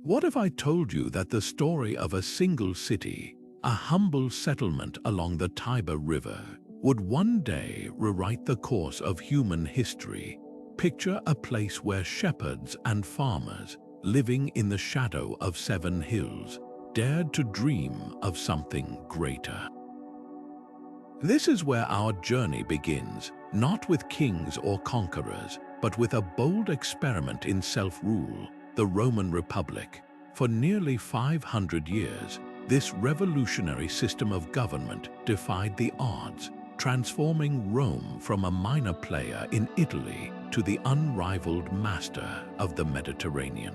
What if I told you that the story of a single city, a humble settlement along the Tiber River, would one day rewrite the course of human history? Picture a place where shepherds and farmers, living in the shadow of 7 hills, dared to dream of something greater. This is where our journey begins, not with kings or conquerors, but with a bold experiment in self-rule, the Roman Republic. For nearly 500 years, this revolutionary system of government defied the odds, transforming Rome from a minor player in Italy to the unrivaled master of the Mediterranean.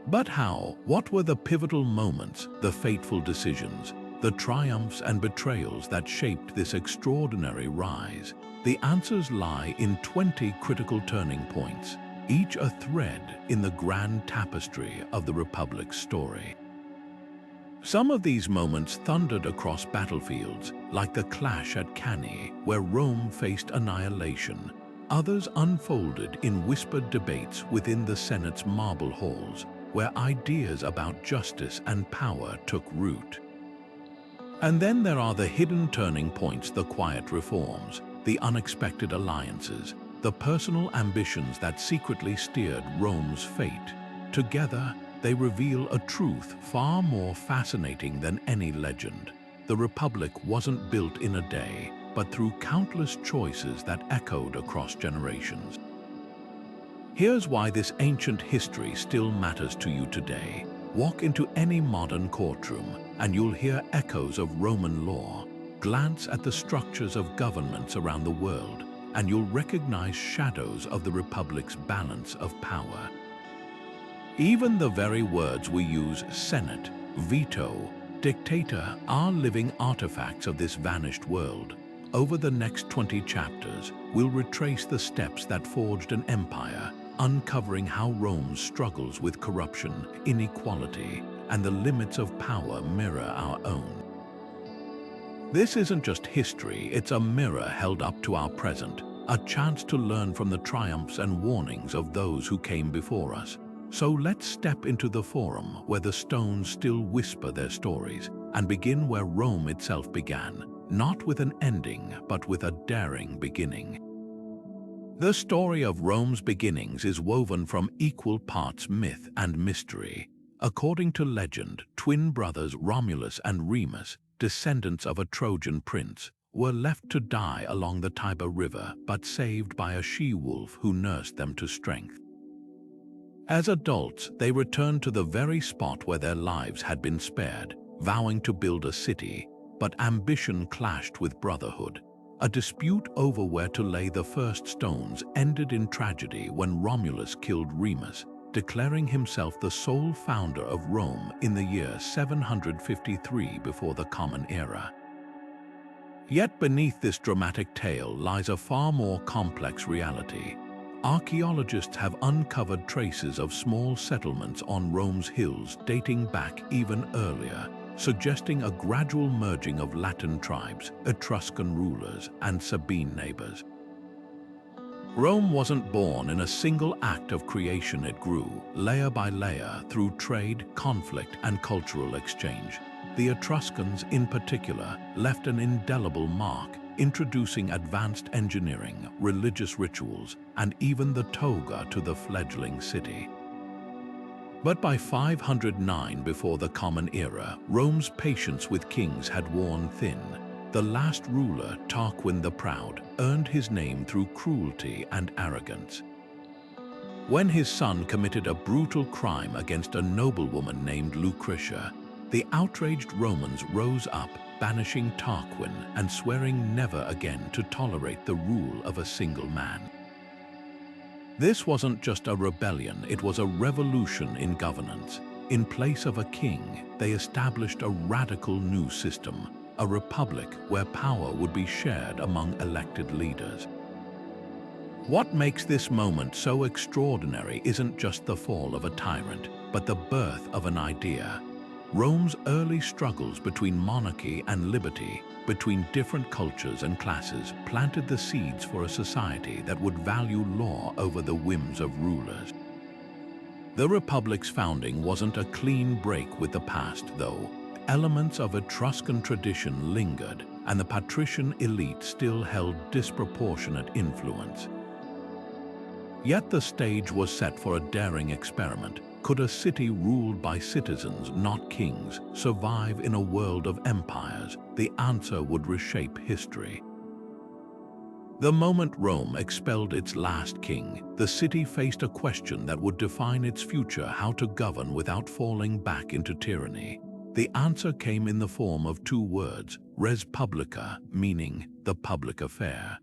But how? What were the pivotal moments, the fateful decisions, the triumphs and betrayals that shaped this extraordinary rise? The answers lie in 20 critical turning points, each a thread in the grand tapestry of the Republic's story. Some of these moments thundered across battlefields, like the clash at Cannae, where Rome faced annihilation. Others unfolded in whispered debates within the Senate's marble halls, where ideas about justice and power took root. And then there are the hidden turning points, the quiet reforms, the unexpected alliances, the personal ambitions that secretly steered Rome's fate. Together, they reveal a truth far more fascinating than any legend. The Republic wasn't built in a day, but through countless choices that echoed across generations. Here's why this ancient history still matters to you today. Walk into any modern courtroom, and you'll hear echoes of Roman law. Glance at the structures of governments around the world, and you'll recognize shadows of the Republic's balance of power. Even the very words we use, Senate, veto, dictator, are living artifacts of this vanished world. Over the next 20 chapters, we'll retrace the steps that forged an empire, uncovering how Rome's struggles with corruption, inequality, and the limits of power mirror our own. This isn't just history, it's a mirror held up to our present, a chance to learn from the triumphs and warnings of those who came before us. So let's step into the forum where the stones still whisper their stories, and begin where Rome itself began, not with an ending, but with a daring beginning. The story of Rome's beginnings is woven from equal parts myth and mystery. According to legend, twin brothers Romulus and Remus, descendants of a Trojan prince, were left to die along the Tiber River, but saved by a she-wolf who nursed them to strength. As adults, they returned to the very spot where their lives had been spared, vowing to build a city, but ambition clashed with brotherhood. A dispute over where to lay the first stones ended in tragedy when Romulus killed Remus, declaring himself the sole founder of Rome in the year 753 before the Common Era. Yet beneath this dramatic tale lies a far more complex reality. Archaeologists have uncovered traces of small settlements on Rome's hills dating back even earlier, suggesting a gradual merging of Latin tribes, Etruscan rulers, and Sabine neighbors. Rome wasn't born in a single act of creation. It grew, layer by layer, through trade, conflict, and cultural exchange. The Etruscans, in particular, left an indelible mark, introducing advanced engineering, religious rituals, and even the toga to the fledgling city. But by 509 before the Common Era, Rome's patience with kings had worn thin. The last ruler, Tarquin the Proud, earned his name through cruelty and arrogance. When his son committed a brutal crime against a noblewoman named Lucretia, the outraged Romans rose up, banishing Tarquin and swearing never again to tolerate the rule of a single man. This wasn't just a rebellion, it was a revolution in governance. In place of a king, they established a radical new system, a republic where power would be shared among elected leaders. What makes this moment so extraordinary isn't just the fall of a tyrant, but the birth of an idea. Rome's early struggles between monarchy and liberty, between different cultures and classes, planted the seeds for a society that would value law over the whims of rulers. The Republic's founding wasn't a clean break with the past, though. Elements of Etruscan tradition lingered, and the patrician elite still held disproportionate influence. Yet the stage was set for a daring experiment. Could a city ruled by citizens, not kings, survive in a world of empires? The answer would reshape history. The moment Rome expelled its last king, the city faced a question that would define its future: how to govern without falling back into tyranny. The answer came in the form of two words: res publica, meaning the public affair.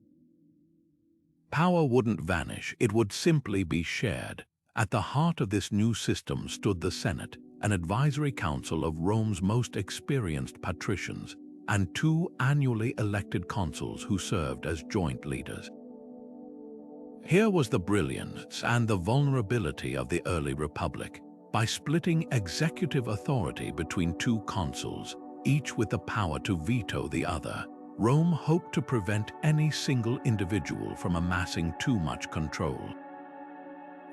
Power wouldn't vanish, it would simply be shared. At the heart of this new system stood the Senate, an advisory council of Rome's most experienced patricians, and two annually elected consuls who served as joint leaders. Here was the brilliance and the vulnerability of the early republic. By splitting executive authority between two consuls, each with the power to veto the other, Rome hoped to prevent any single individual from amassing too much control.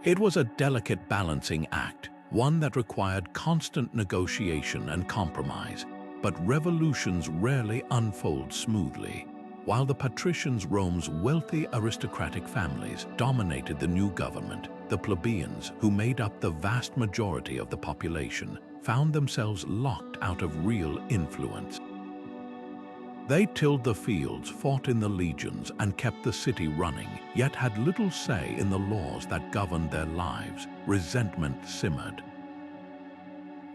It was a delicate balancing act, one that required constant negotiation and compromise. But revolutions rarely unfold smoothly. While the patricians, Rome's wealthy aristocratic families, dominated the new government, the plebeians, who made up the vast majority of the population, found themselves locked out of real influence. They tilled the fields, fought in the legions, and kept the city running, yet had little say in the laws that governed their lives. Resentment simmered.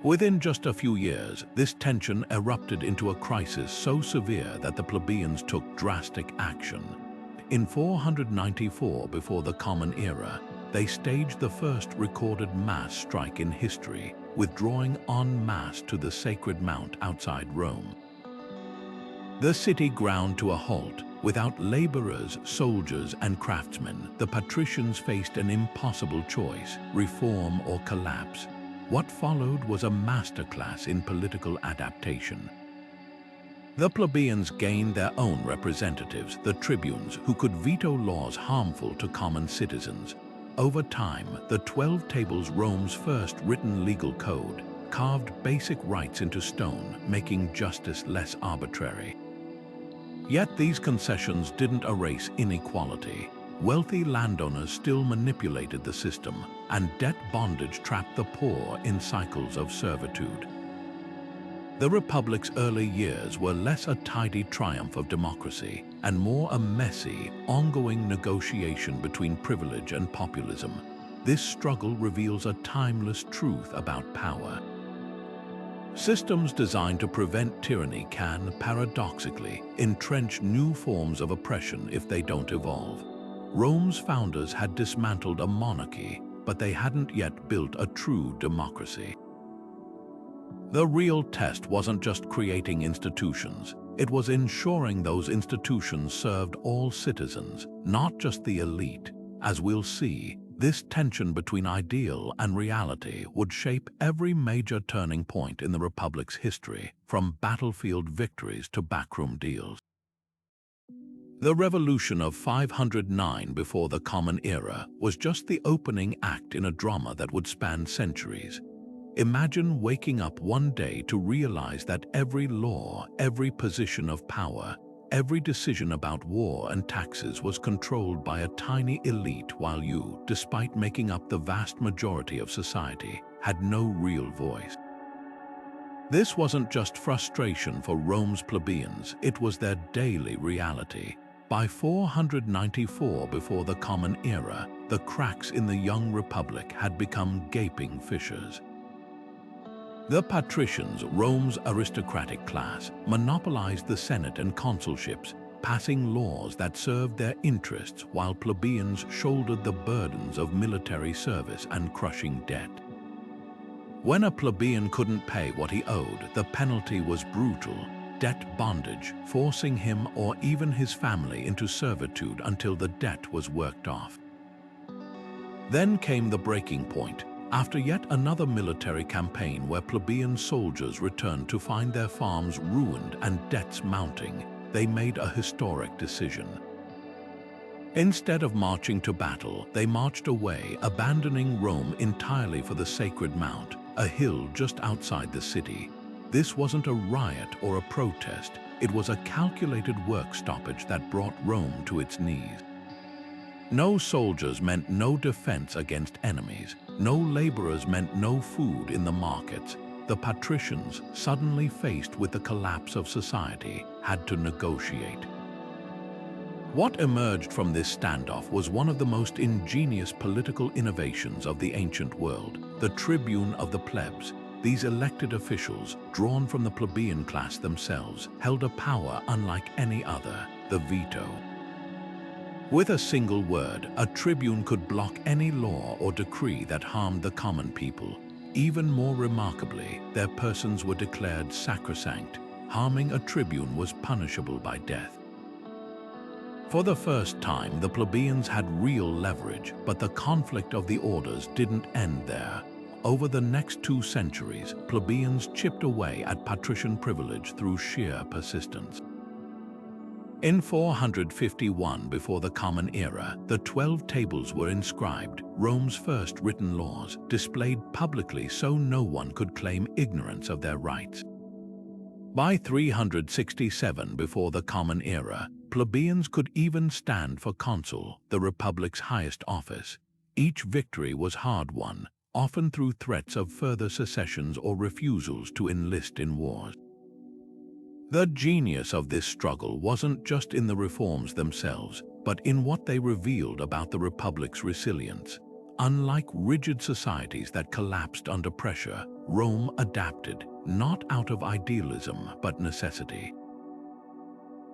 Within just a few years, this tension erupted into a crisis so severe that the plebeians took drastic action. In 494 before the Common Era, they staged the first recorded mass strike in history, withdrawing en masse to the Sacred Mount outside Rome. The city ground to a halt. Without laborers, soldiers, and craftsmen, the patricians faced an impossible choice: reform or collapse. What followed was a masterclass in political adaptation. The plebeians gained their own representatives, the tribunes, who could veto laws harmful to common citizens. Over time, the 12 Tables, Rome's first written legal code, carved basic rights into stone, making justice less arbitrary. Yet these concessions didn't erase inequality. Wealthy landowners still manipulated the system, and debt bondage trapped the poor in cycles of servitude. The Republic's early years were less a tidy triumph of democracy and more a messy, ongoing negotiation between privilege and populism. This struggle reveals a timeless truth about power. Systems designed to prevent tyranny can, paradoxically, entrench new forms of oppression if they don't evolve. Rome's founders had dismantled a monarchy, but they hadn't yet built a true democracy. The real test wasn't just creating institutions, it was ensuring those institutions served all citizens, not just the elite. As we'll see, this tension between ideal and reality would shape every major turning point in the Republic's history, from battlefield victories to backroom deals. The revolution of 509 before the Common Era was just the opening act in a drama that would span centuries. Imagine waking up one day to realize that every law, every position of power, every decision about war and taxes was controlled by a tiny elite, while you, despite making up the vast majority of society, had no real voice. This wasn't just frustration for Rome's plebeians, it was their daily reality. By 494 before the Common Era, the cracks in the young republic had become gaping fissures. The patricians, Rome's aristocratic class, monopolized the Senate and consulships, passing laws that served their interests while plebeians shouldered the burdens of military service and crushing debt. When a plebeian couldn't pay what he owed, the penalty was brutal: debt bondage, forcing him or even his family into servitude until the debt was worked off. Then came the breaking point. After yet another military campaign where plebeian soldiers returned to find their farms ruined and debts mounting, they made a historic decision. Instead of marching to battle, they marched away, abandoning Rome entirely for the Sacred Mount, a hill just outside the city. This wasn't a riot or a protest, it was a calculated work stoppage that brought Rome to its knees. No soldiers meant no defense against enemies. No laborers meant no food in the markets. The Patricians, suddenly faced with the collapse of society, had to negotiate. What emerged from this standoff was one of the most ingenious political innovations of the ancient world, the Tribune of the Plebs. These elected officials, drawn from the plebeian class themselves, held a power unlike any other, the veto. With a single word, a tribune could block any law or decree that harmed the common people. Even more remarkably, their persons were declared sacrosanct. Harming a tribune was punishable by death. For the first time, the plebeians had real leverage, but the conflict of the orders didn't end there. Over the next 2 centuries, plebeians chipped away at patrician privilege through sheer persistence. In 451 before the Common Era, the 12 Tables were inscribed, Rome's first written laws, displayed publicly so no one could claim ignorance of their rights. By 367 before the Common Era, plebeians could even stand for consul, the Republic's highest office. Each victory was hard-won, often through threats of further secessions or refusals to enlist in wars. The genius of this struggle wasn't just in the reforms themselves, but in what they revealed about the Republic's resilience. Unlike rigid societies that collapsed under pressure, Rome adapted, not out of idealism but necessity.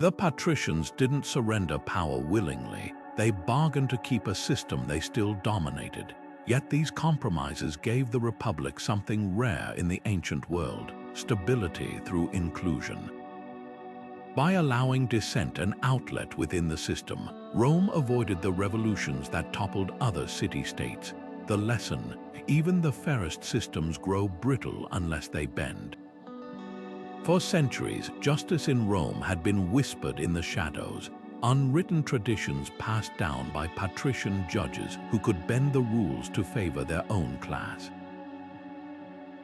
The Patricians didn't surrender power willingly. They bargained to keep a system they still dominated. Yet these compromises gave the Republic something rare in the ancient world: stability through inclusion. By allowing dissent an outlet within the system, Rome avoided the revolutions that toppled other city-states. The lesson: even the fairest systems grow brittle unless they bend. For centuries, justice in Rome had been whispered in the shadows, unwritten traditions passed down by patrician judges who could bend the rules to favor their own class.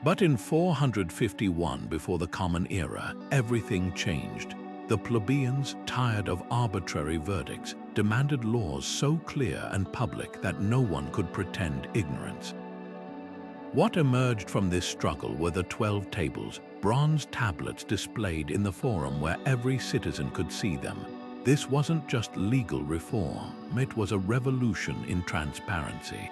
But in 451 before the Common Era, everything changed. The plebeians, tired of arbitrary verdicts, demanded laws so clear and public that no one could pretend ignorance. What emerged from this struggle were the 12 Tables, bronze tablets displayed in the forum where every citizen could see them. This wasn't just legal reform, it was a revolution in transparency.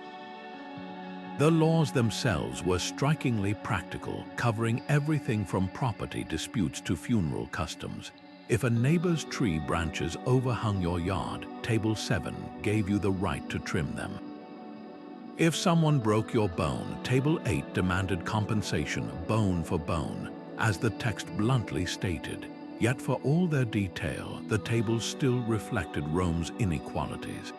The laws themselves were strikingly practical, covering everything from property disputes to funeral customs. If a neighbor's tree branches overhung your yard, Table 7 gave you the right to trim them. If someone broke your bone, Table 8 demanded compensation, bone for bone, as the text bluntly stated. Yet for all their detail, the tables still reflected Rome's inequalities.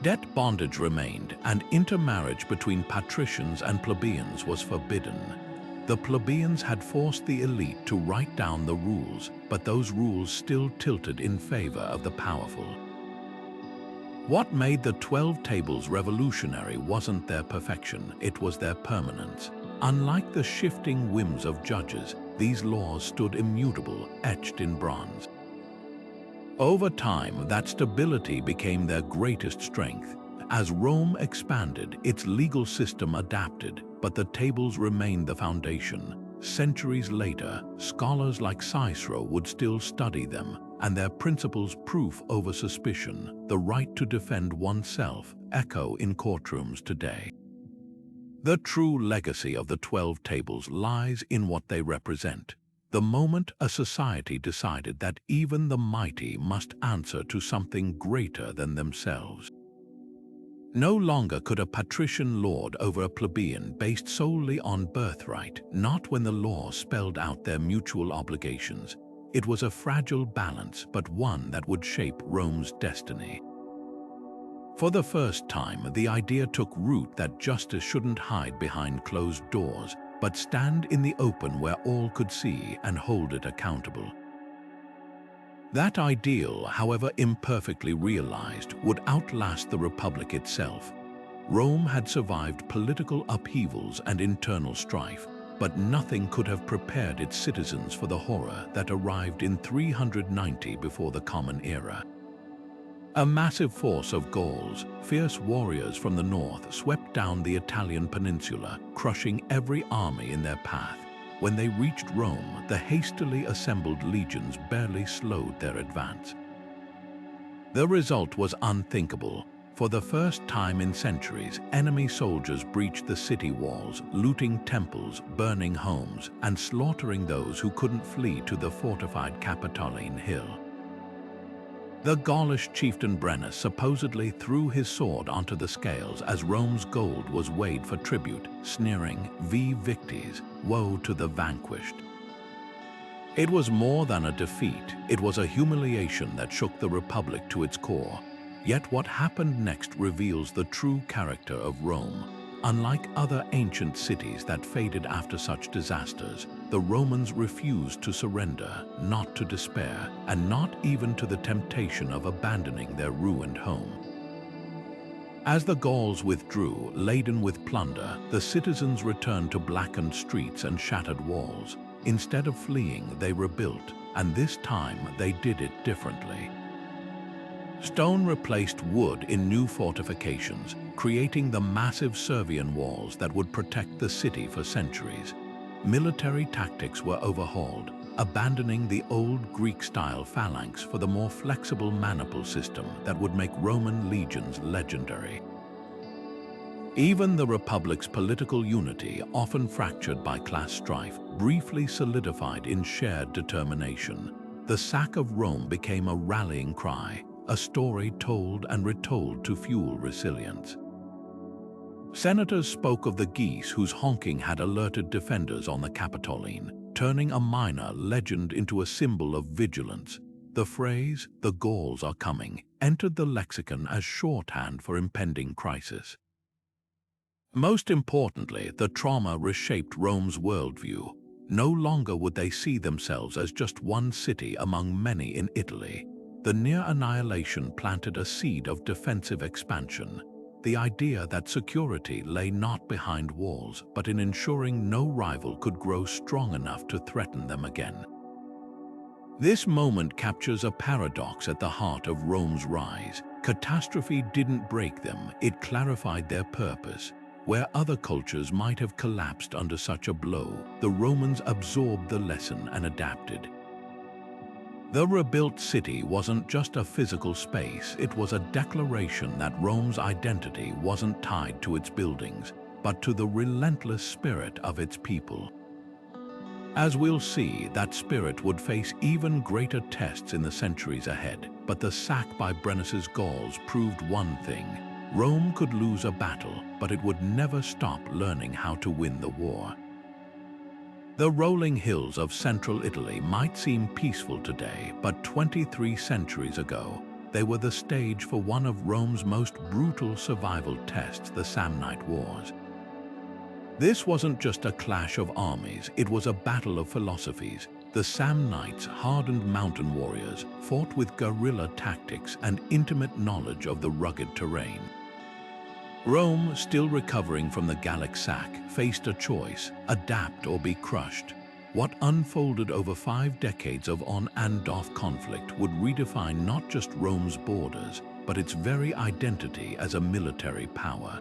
Debt bondage remained, and intermarriage between patricians and plebeians was forbidden. The plebeians had forced the elite to write down the rules, but those rules still tilted in favor of the powerful. What made the 12 Tables revolutionary wasn't their perfection, it was their permanence. Unlike the shifting whims of judges, these laws stood immutable, etched in bronze. Over time, that stability became their greatest strength. As Rome expanded, its legal system adapted, but the tables remained the foundation. Centuries later, scholars like Cicero would still study them, and their principles, proof over suspicion, the right to defend oneself, echo in courtrooms today. The true legacy of the 12 Tables lies in what they represent. The moment a society decided that even the mighty must answer to something greater than themselves. No longer could a patrician lord over a plebeian based solely on birthright, not when the law spelled out their mutual obligations. It was a fragile balance, but one that would shape Rome's destiny. For the first time, the idea took root that justice shouldn't hide behind closed doors, but stand in the open where all could see and hold it accountable. That ideal, however imperfectly realized, would outlast the Republic itself. Rome had survived political upheavals and internal strife, but nothing could have prepared its citizens for the horror that arrived in 390 before the Common Era. A massive force of Gauls, fierce warriors from the north, swept down the Italian peninsula, crushing every army in their path. When they reached Rome, the hastily assembled legions barely slowed their advance. The result was unthinkable. For the first time in centuries, enemy soldiers breached the city walls, looting temples, burning homes, and slaughtering those who couldn't flee to the fortified Capitoline Hill. The Gaulish chieftain Brennus supposedly threw his sword onto the scales as Rome's gold was weighed for tribute, sneering, "Vi victis, woe to the vanquished." It was more than a defeat, it was a humiliation that shook the Republic to its core. Yet what happened next reveals the true character of Rome. Unlike other ancient cities that faded after such disasters, the Romans refused to surrender, not to despair, and not even to the temptation of abandoning their ruined home. As the Gauls withdrew, laden with plunder, the citizens returned to blackened streets and shattered walls. Instead of fleeing, they rebuilt, and this time they did it differently. Stone replaced wood in new fortifications, creating the massive Servian walls that would protect the city for centuries. Military tactics were overhauled, abandoning the old Greek-style phalanx for the more flexible Manipular system that would make Roman legions legendary. Even the Republic's political unity, often fractured by class strife, briefly solidified in shared determination. The sack of Rome became a rallying cry, a story told and retold to fuel resilience. Senators spoke of the geese whose honking had alerted defenders on the Capitoline, turning a minor legend into a symbol of vigilance. The phrase, "the Gauls are coming," entered the lexicon as shorthand for impending crisis. Most importantly, the trauma reshaped Rome's worldview. No longer would they see themselves as just one city among many in Italy. The near annihilation planted a seed of defensive expansion. The idea that security lay not behind walls, but in ensuring no rival could grow strong enough to threaten them again. This moment captures a paradox at the heart of Rome's rise. Catastrophe didn't break them, it clarified their purpose. Where other cultures might have collapsed under such a blow, the Romans absorbed the lesson and adapted. The rebuilt city wasn't just a physical space, it was a declaration that Rome's identity wasn't tied to its buildings, but to the relentless spirit of its people. As we'll see, that spirit would face even greater tests in the centuries ahead, but the sack by Brennus's Gauls proved one thing: Rome could lose a battle, but it would never stop learning how to win the war. The rolling hills of central Italy might seem peaceful today, but 23 centuries ago, they were the stage for one of Rome's most brutal survival tests, the Samnite Wars. This wasn't just a clash of armies, it was a battle of philosophies. The Samnites, hardened mountain warriors, fought with guerrilla tactics and intimate knowledge of the rugged terrain. Rome, still recovering from the Gallic sack, faced a choice: adapt or be crushed. What unfolded over 5 decades of on and off conflict would redefine not just Rome's borders, but its very identity as a military power.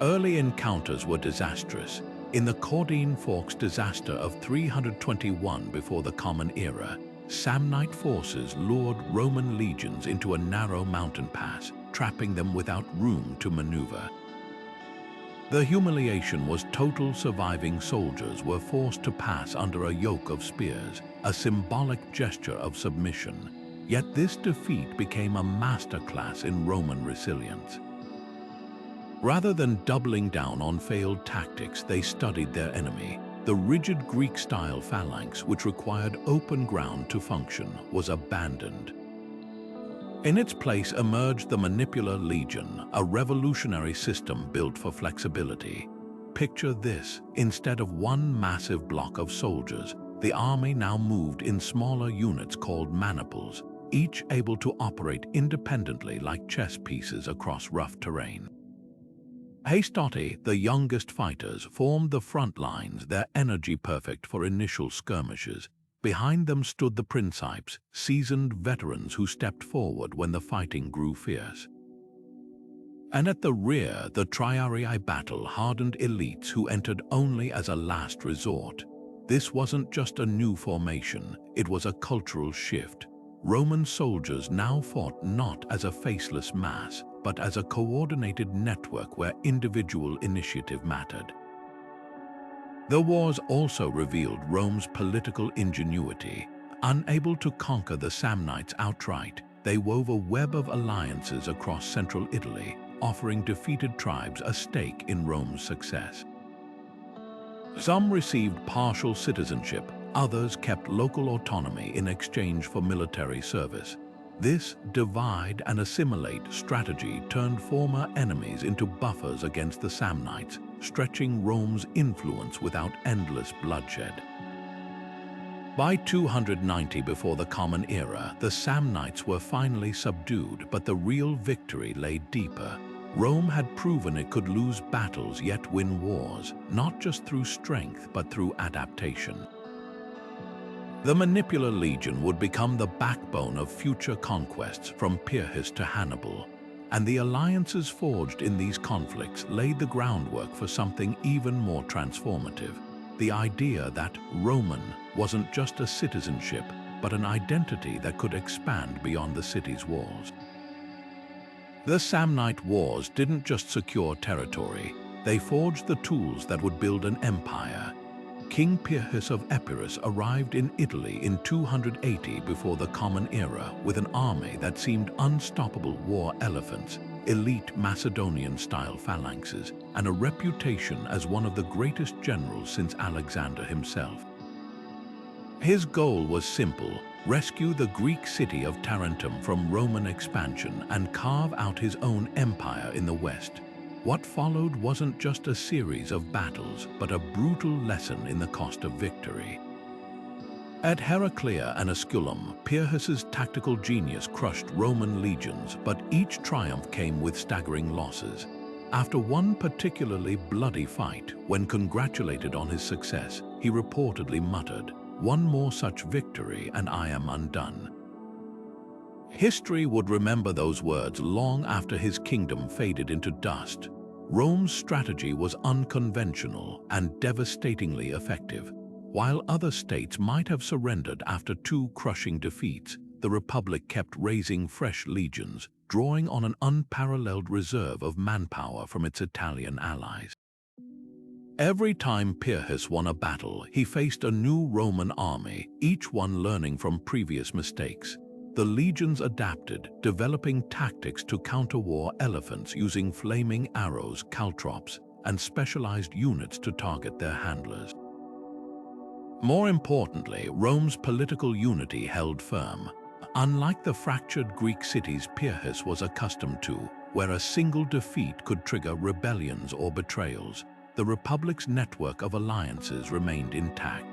Early encounters were disastrous. In the Caudine Forks disaster of 321 before the Common Era, Samnite forces lured Roman legions into a narrow mountain pass, trapping them without room to maneuver. The humiliation was total. Surviving soldiers were forced to pass under a yoke of spears, a symbolic gesture of submission. Yet this defeat became a masterclass in Roman resilience. Rather than doubling down on failed tactics, they studied their enemy. The rigid Greek-style phalanx, which required open ground to function, was abandoned. In its place emerged the Manipular legion, a revolutionary system built for flexibility. Picture this: instead of one massive block of soldiers, The army now moved in smaller units called maniples, each able to operate independently like chess pieces across rough terrain. Hastoti, the youngest fighters, formed the front lines, their energy perfect for initial skirmishes. Behind them stood the Principes, seasoned veterans who stepped forward when the fighting grew fierce. And at the rear, the Triumvirate battle-hardened elites who entered only as a last resort. This wasn't just a new formation, it was a cultural shift. Roman soldiers now fought not as a faceless mass, but as a coordinated network where individual initiative mattered. The wars also revealed Rome's political ingenuity. Unable to conquer the Samnites outright, they wove a web of alliances across central Italy, offering defeated tribes a stake in Rome's success. Some received partial citizenship, others kept local autonomy in exchange for military service. This divide and assimilate strategy turned former enemies into buffers against the Samnites, stretching Rome's influence without endless bloodshed. By 290 before the Common Era, the Samnites were finally subdued, but the real victory lay deeper. Rome had proven it could lose battles yet win wars, not just through strength but through adaptation. The Manipular legion would become the backbone of future conquests from Pyrrhus to Hannibal, and the alliances forged in these conflicts laid the groundwork for something even more transformative: the idea that Roman wasn't just a citizenship, but an identity that could expand beyond the city's walls. The Samnite Wars didn't just secure territory, they forged the tools that would build an empire. King Pyrrhus of Epirus arrived in Italy in 280 before the Common Era with an army that seemed unstoppable: war elephants, elite Macedonian-style phalanxes, and a reputation as one of the greatest generals since Alexander himself. His goal was simple: rescue the Greek city of Tarentum from Roman expansion and carve out his own empire in the west. What followed wasn't just a series of battles, but a brutal lesson in the cost of victory. At Heraclea and Asculum, Pyrrhus's tactical genius crushed Roman legions, but each triumph came with staggering losses. After one particularly bloody fight, when congratulated on his success, he reportedly muttered, "One more such victory and I am undone." History would remember those words long after his kingdom faded into dust. Rome's strategy was unconventional and devastatingly effective. While other states might have surrendered after two crushing defeats, the Republic kept raising fresh legions, drawing on an unparalleled reserve of manpower from its Italian allies. Every time Pyrrhus won a battle, he faced a new Roman army, each one learning from previous mistakes. The legions adapted, developing tactics to counter war elephants using flaming arrows, caltrops, and specialized units to target their handlers. More importantly, Rome's political unity held firm. Unlike the fractured Greek cities Pyrrhus was accustomed to, where a single defeat could trigger rebellions or betrayals, the Republic's network of alliances remained intact.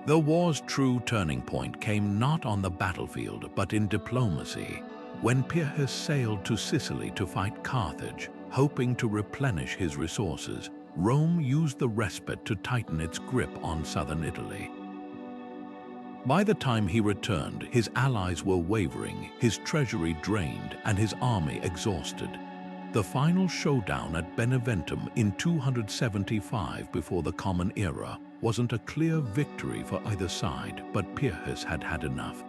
The war's true turning point came not on the battlefield, but in diplomacy. When Pyrrhus sailed to Sicily to fight Carthage, hoping to replenish his resources, Rome used the respite to tighten its grip on southern Italy. By the time he returned, his allies were wavering, his treasury drained, and his army exhausted. The final showdown at Beneventum in 275 before the Common Era wasn't a clear victory for either side, but Pyrrhus had had enough.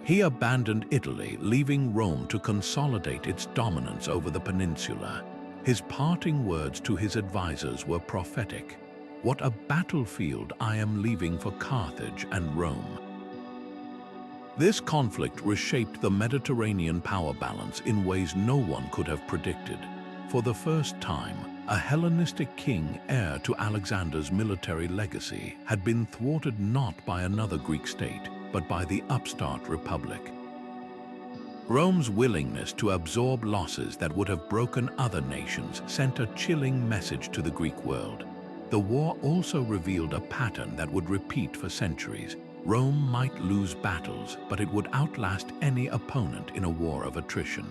He abandoned Italy, leaving Rome to consolidate its dominance over the peninsula. His parting words to his advisors were prophetic. "What a battlefield I am leaving for Carthage and Rome." This conflict reshaped the Mediterranean power balance in ways no one could have predicted. For the first time, a Hellenistic king heir to Alexander's military legacy had been thwarted not by another Greek state, but by the upstart Republic. Rome's willingness to absorb losses that would have broken other nations sent a chilling message to the Greek world. The war also revealed a pattern that would repeat for centuries. Rome might lose battles, but it would outlast any opponent in a war of attrition.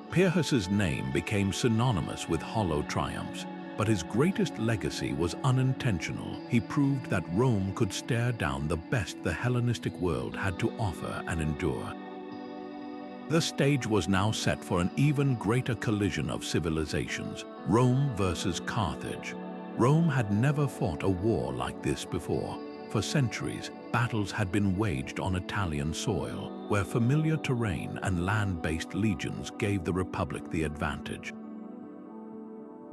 Pyrrhus's name became synonymous with hollow triumphs, but his greatest legacy was unintentional. He proved that Rome could stare down the best the Hellenistic world had to offer and endure. The stage was now set for an even greater collision of civilizations, Rome versus Carthage. Rome had never fought a war like this before. For centuries, battles had been waged on Italian soil, where familiar terrain and land-based legions gave the Republic the advantage.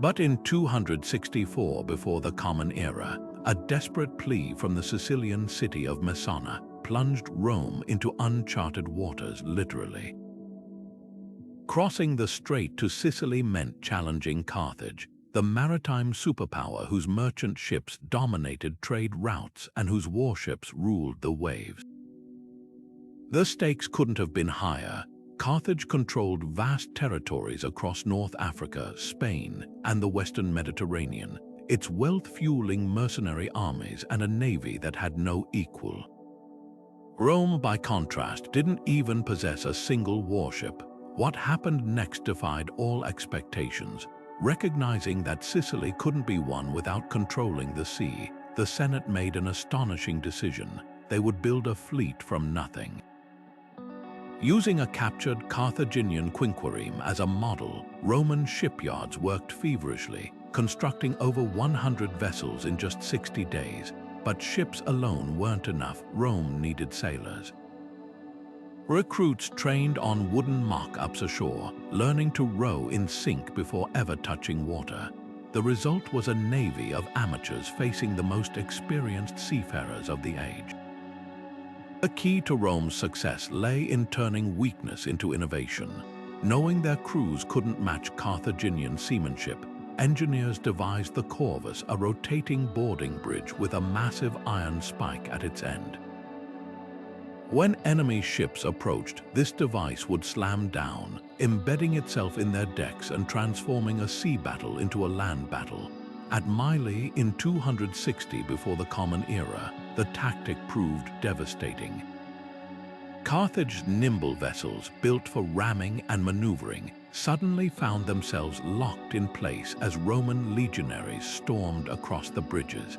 But in 264 before the Common Era, a desperate plea from the Sicilian city of Messana plunged Rome into uncharted waters, literally. Crossing the strait to Sicily meant challenging Carthage, the maritime superpower whose merchant ships dominated trade routes and whose warships ruled the waves. The stakes couldn't have been higher. Carthage controlled vast territories across North Africa, Spain, and the Western Mediterranean, its wealth fueling mercenary armies and a navy that had no equal. Rome, by contrast, didn't even possess a single warship. What happened next defied all expectations. Recognizing that Sicily couldn't be won without controlling the sea, the Senate made an astonishing decision. They would build a fleet from nothing. Using a captured Carthaginian quinquereme as a model, Roman shipyards worked feverishly, constructing over 100 vessels in just 60 days. But ships alone weren't enough. Rome needed sailors. Recruits trained on wooden mock-ups ashore, learning to row in sync before ever touching water. The result was a navy of amateurs facing the most experienced seafarers of the age. The key to Rome's success lay in turning weakness into innovation. Knowing their crews couldn't match Carthaginian seamanship, engineers devised the corvus, a rotating boarding bridge with a massive iron spike at its end. When enemy ships approached, this device would slam down, embedding itself in their decks and transforming a sea battle into a land battle. At Mylae in 260 before the Common Era, the tactic proved devastating. Carthage's nimble vessels, built for ramming and maneuvering, suddenly found themselves locked in place as Roman legionaries stormed across the bridges.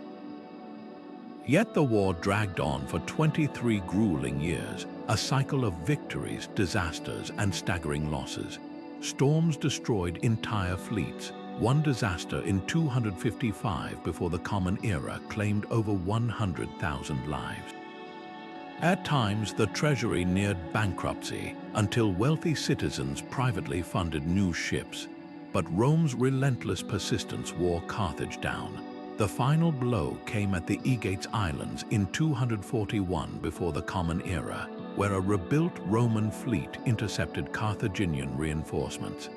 Yet the war dragged on for 23 grueling years, a cycle of victories, disasters, and staggering losses. Storms destroyed entire fleets. One disaster in 255 before the Common Era claimed over 100,000 lives. At times, the treasury neared bankruptcy until wealthy citizens privately funded new ships. But Rome's relentless persistence wore Carthage down. The final blow came at the Aegates Islands in 241 before the Common Era, where a rebuilt Roman fleet intercepted Carthaginian reinforcements.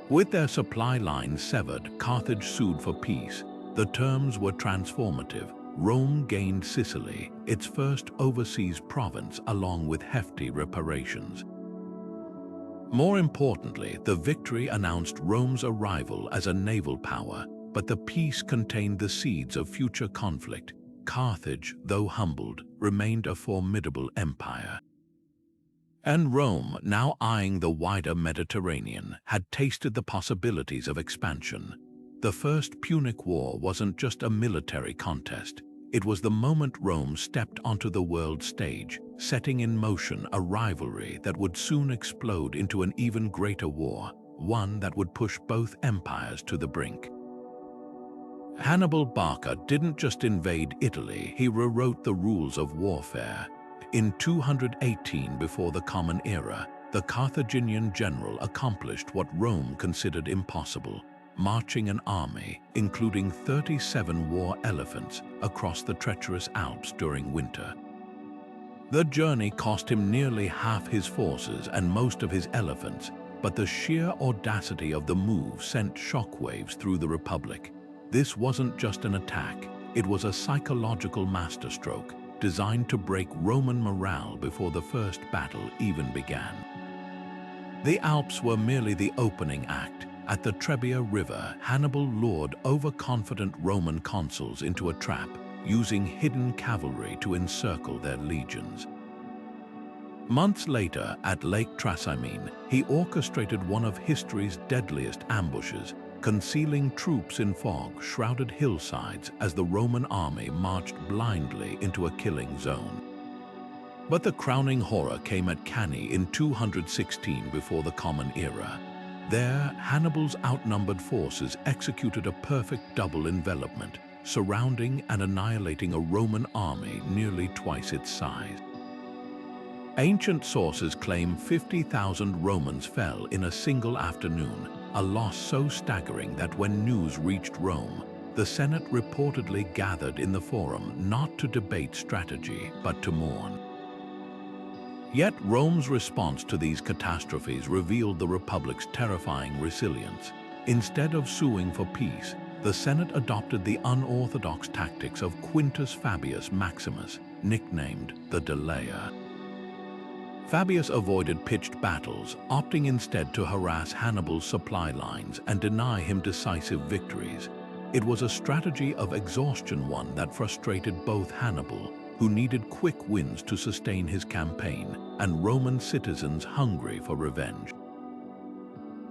With their supply lines severed, Carthage sued for peace. The terms were transformative. Rome gained Sicily, its first overseas province, along with hefty reparations. More importantly, the victory announced Rome's arrival as a naval power, but the peace contained the seeds of future conflict. Carthage, though humbled, remained a formidable empire. And Rome, now eyeing the wider Mediterranean, had tasted the possibilities of expansion. The First Punic War wasn't just a military contest. It was the moment Rome stepped onto the world stage, setting in motion a rivalry that would soon explode into an even greater war, one that would push both empires to the brink. Hannibal Barca didn't just invade Italy, he rewrote the rules of warfare. In 218 before the Common Era, the Carthaginian general accomplished what Rome considered impossible, marching an army, including 37 war elephants, across the treacherous Alps during winter. The journey cost him nearly half his forces and most of his elephants, but the sheer audacity of the move sent shockwaves through the Republic. This wasn't just an attack, it was a psychological masterstroke designed to break Roman morale before the first battle even began. The Alps were merely the opening act. At the Trebia River, Hannibal lured overconfident Roman consuls into a trap, using hidden cavalry to encircle their legions. Months later, at Lake Trasimene, he orchestrated one of history's deadliest ambushes, concealing troops in fog-shrouded hillsides as the Roman army marched blindly into a killing zone. But the crowning horror came at Cannae in 216 before the Common Era. There, Hannibal's outnumbered forces executed a perfect double envelopment, surrounding and annihilating a Roman army nearly twice its size. Ancient sources claim 50,000 Romans fell in a single afternoon, a loss so staggering that when news reached Rome, the Senate reportedly gathered in the Forum not to debate strategy, but to mourn. Yet Rome's response to these catastrophes revealed the Republic's terrifying resilience. Instead of suing for peace, the Senate adopted the unorthodox tactics of Quintus Fabius Maximus, nicknamed the Delayer. Fabius avoided pitched battles, opting instead to harass Hannibal's supply lines and deny him decisive victories. It was a strategy of exhaustion, one that frustrated both Hannibal, who needed quick wins to sustain his campaign, and Roman citizens hungry for revenge.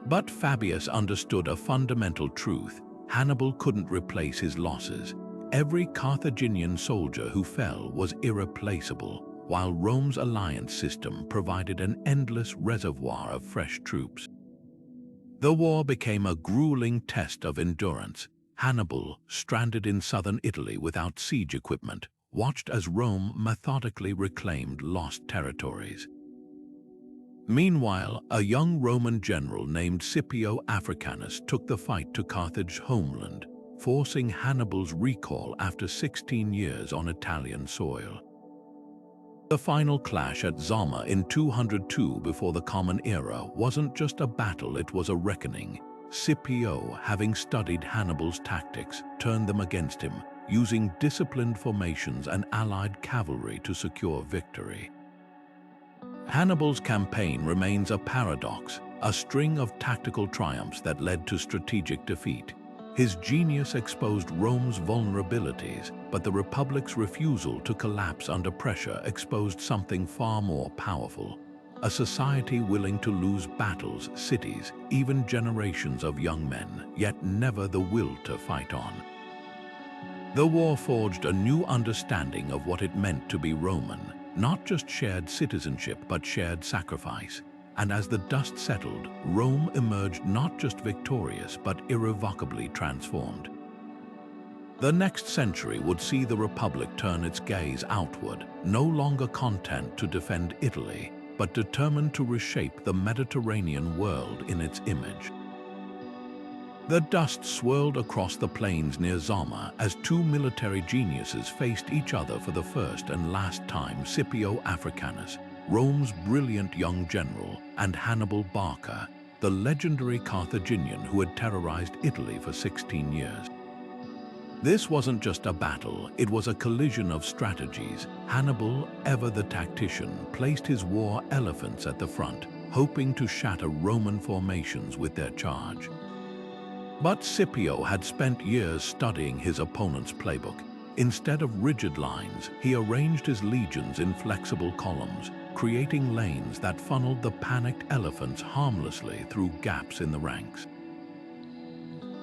But Fabius understood a fundamental truth: Hannibal couldn't replace his losses. Every Carthaginian soldier who fell was irreplaceable, while Rome's alliance system provided an endless reservoir of fresh troops. The war became a grueling test of endurance. Hannibal, stranded in southern Italy without siege equipment, watched as Rome methodically reclaimed lost territories. Meanwhile, a young Roman general named Scipio Africanus took the fight to Carthage's homeland, forcing Hannibal's recall after 16 years on Italian soil. The final clash at Zama in 202 before the Common Era wasn't just a battle, it was a reckoning. Scipio, having studied Hannibal's tactics, turned them against him, using disciplined formations and allied cavalry to secure victory. Hannibal's campaign remains a paradox, a string of tactical triumphs that led to strategic defeat. His genius exposed Rome's vulnerabilities, but the Republic's refusal to collapse under pressure exposed something far more powerful: a society willing to lose battles, cities, even generations of young men, yet never the will to fight on. The war forged a new understanding of what it meant to be Roman, not just shared citizenship but shared sacrifice. And as the dust settled, Rome emerged not just victorious but irrevocably transformed. The next century would see the Republic turn its gaze outward, no longer content to defend Italy, but determined to reshape the Mediterranean world in its image. The dust swirled across the plains near Zama as two military geniuses faced each other for the first and last time: Scipio Africanus, Rome's brilliant young general, and Hannibal Barca, the legendary Carthaginian who had terrorized Italy for 16 years. This wasn't just a battle, it was a collision of strategies. Hannibal, ever the tactician, placed his war elephants at the front, hoping to shatter Roman formations with their charge. But Scipio had spent years studying his opponent's playbook. Instead of rigid lines, he arranged his legions in flexible columns, creating lanes that funneled the panicked elephants harmlessly through gaps in the ranks.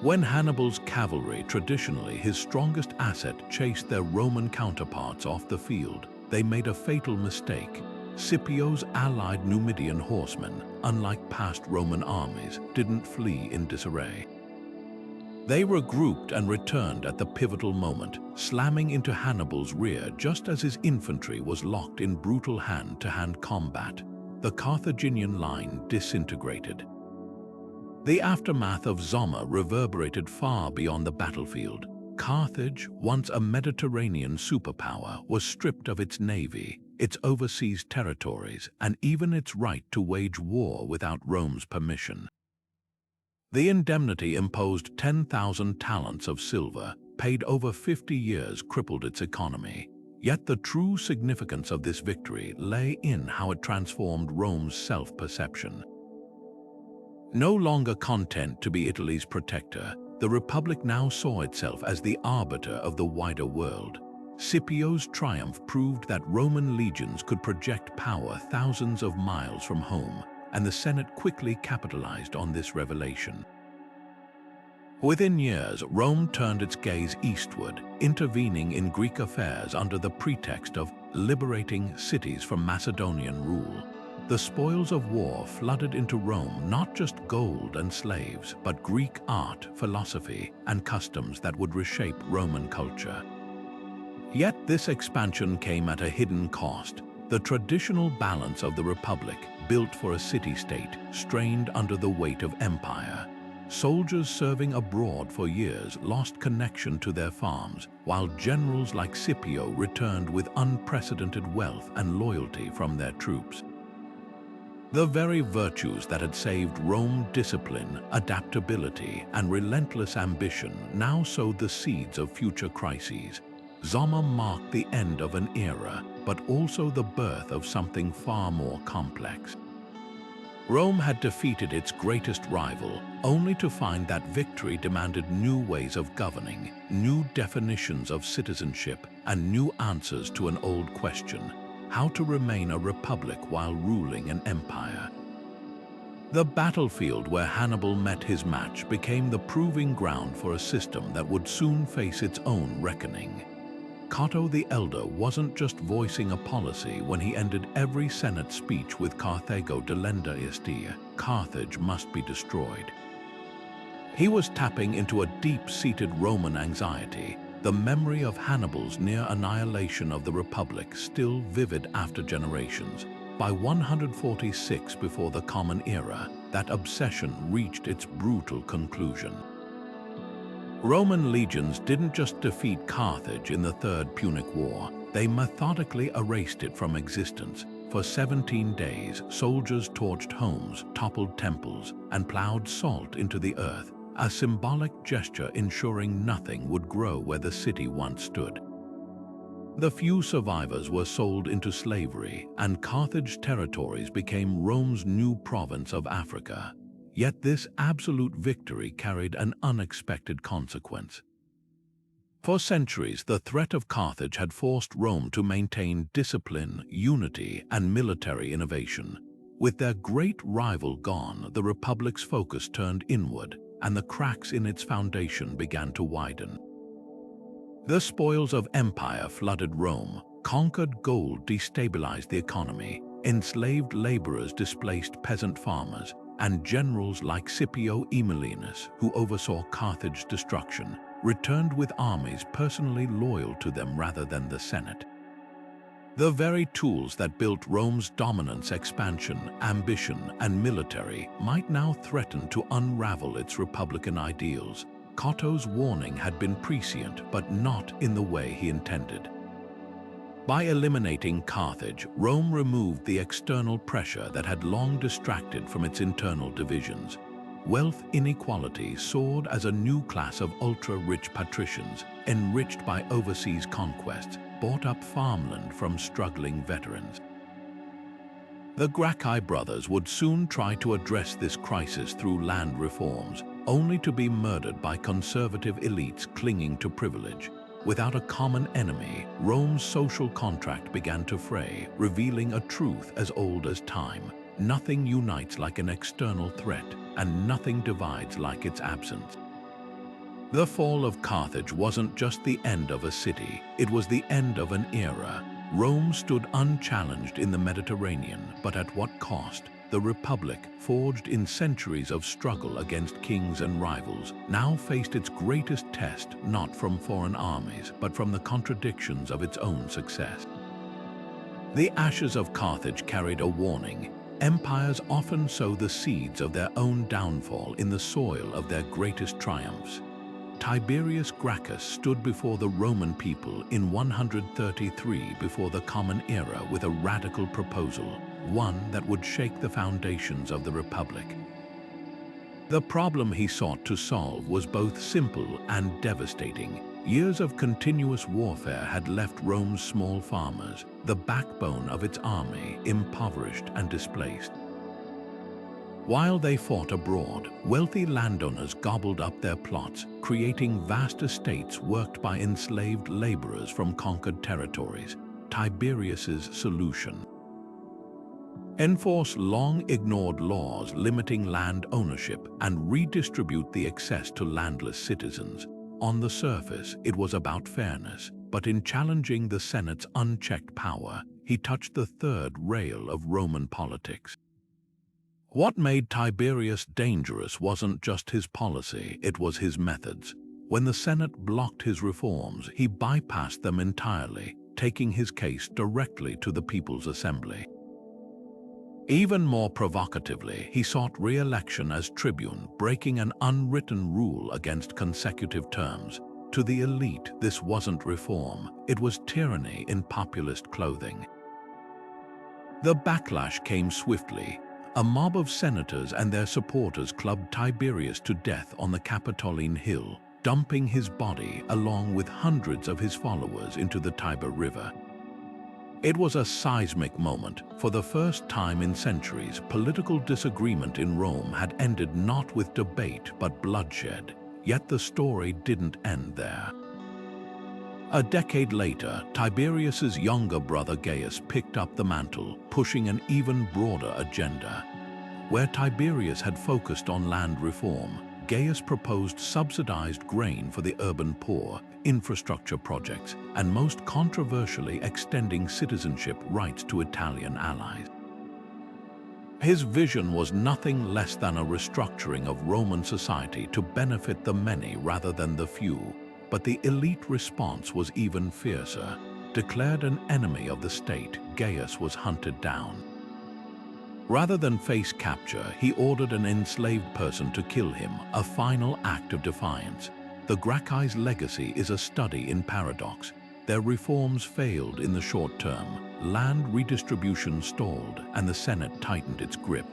When Hannibal's cavalry, traditionally his strongest asset, chased their Roman counterparts off the field, they made a fatal mistake. Scipio's allied Numidian horsemen, unlike past Roman armies, didn't flee in disarray. They regrouped and returned at the pivotal moment, slamming into Hannibal's rear just as his infantry was locked in brutal hand-to-hand combat. The Carthaginian line disintegrated. The aftermath of Zama reverberated far beyond the battlefield. Carthage, once a Mediterranean superpower, was stripped of its navy, its overseas territories, and even its right to wage war without Rome's permission. The indemnity, imposed 10,000 talents of silver, paid over 50 years, crippled its economy. Yet the true significance of this victory lay in how it transformed Rome's self-perception. No longer content to be Italy's protector, the Republic now saw itself as the arbiter of the wider world. Scipio's triumph proved that Roman legions could project power thousands of miles from home, and the Senate quickly capitalized on this revelation. Within years, Rome turned its gaze eastward, intervening in Greek affairs under the pretext of liberating cities from Macedonian rule. The spoils of war flooded into Rome not just gold and slaves, but Greek art, philosophy, and customs that would reshape Roman culture. Yet this expansion came at a hidden cost. The traditional balance of the Republic, built for a city-state, strained under the weight of empire. Soldiers serving abroad for years lost connection to their farms, while generals like Scipio returned with unprecedented wealth and loyalty from their troops. The very virtues that had saved Rome, discipline, adaptability, and relentless ambition, now sowed the seeds of future crises. Zama marked the end of an era, but also the birth of something far more complex. Rome had defeated its greatest rival, only to find that victory demanded new ways of governing, new definitions of citizenship, and new answers to an old question: how to remain a republic while ruling an empire. The battlefield where Hannibal met his match became the proving ground for a system that would soon face its own reckoning. Cato the Elder wasn't just voicing a policy when he ended every Senate speech with Carthago delenda estia, Carthage must be destroyed. He was tapping into a deep-seated Roman anxiety, the memory of Hannibal's near annihilation of the Republic still vivid after generations. By 146 before the Common Era, that obsession reached its brutal conclusion. Roman legions didn't just defeat Carthage in the Third Punic War, they methodically erased it from existence. For 17 days, soldiers torched homes, toppled temples, and plowed salt into the earth, a symbolic gesture ensuring nothing would grow where the city once stood. The few survivors were sold into slavery, and Carthage territories became Rome's new province of Africa. Yet this absolute victory carried an unexpected consequence. For centuries, the threat of Carthage had forced Rome to maintain discipline, unity, and military innovation. With their great rival gone, the Republic's focus turned inward, and the cracks in its foundation began to widen. The spoils of empire flooded Rome, conquered gold destabilized the economy, enslaved laborers displaced peasant farmers, and generals like Scipio Aemilianus, who oversaw Carthage's destruction, returned with armies personally loyal to them rather than the Senate. The very tools that built Rome's dominance, expansion, ambition, and military might now threaten to unravel its republican ideals. Cato's warning had been prescient, but not in the way he intended. By eliminating Carthage, Rome removed the external pressure that had long distracted from its internal divisions. Wealth inequality soared as a new class of ultra-rich patricians, enriched by overseas conquests, bought up farmland from struggling veterans. The Gracchi brothers would soon try to address this crisis through land reforms, only to be murdered by conservative elites clinging to privilege. Without a common enemy, Rome's social contract began to fray, revealing a truth as old as time. Nothing unites like an external threat, and nothing divides like its absence. The fall of Carthage wasn't just the end of a city, it was the end of an era. Rome stood unchallenged in the Mediterranean, but at what cost? The Republic, forged in centuries of struggle against kings and rivals, now faced its greatest test not from foreign armies, but from the contradictions of its own success. The ashes of Carthage carried a warning. Empires often sow the seeds of their own downfall in the soil of their greatest triumphs. Tiberius Gracchus stood before the Roman people in 133 before the Common Era with a radical proposal, one that would shake the foundations of the Republic. The problem he sought to solve was both simple and devastating. Years of continuous warfare had left Rome's small farmers, the backbone of its army, impoverished and displaced. While they fought abroad, wealthy landowners gobbled up their plots, creating vast estates worked by enslaved laborers from conquered territories. Tiberius's solution: enforce long-ignored laws limiting land ownership and redistribute the excess to landless citizens. On the surface, it was about fairness, but in challenging the Senate's unchecked power, he touched the third rail of Roman politics. What made Tiberius dangerous wasn't just his policy, it was his methods. When the Senate blocked his reforms, he bypassed them entirely, taking his case directly to the People's Assembly. Even more provocatively, he sought re-election as tribune, breaking an unwritten rule against consecutive terms. To the elite, this wasn't reform, it was tyranny in populist clothing. The backlash came swiftly. A mob of senators and their supporters clubbed Tiberius to death on the Capitoline Hill, dumping his body along with hundreds of his followers into the Tiber River. It was a seismic moment. For the first time in centuries, political disagreement in Rome had ended not with debate but bloodshed. Yet the story didn't end there. A decade later, Tiberius's younger brother Gaius picked up the mantle, pushing an even broader agenda. Where Tiberius had focused on land reform, Gaius proposed subsidized grain for the urban poor, infrastructure projects, and most controversially extending citizenship rights to Italian allies. His vision was nothing less than a restructuring of Roman society to benefit the many rather than the few. But the elite response was even fiercer. Declared an enemy of the state, Gaius was hunted down. Rather than face capture, he ordered an enslaved person to kill him, a final act of defiance. The Gracchi's legacy is a study in paradox. Their reforms failed in the short term, land redistribution stalled, and the Senate tightened its grip.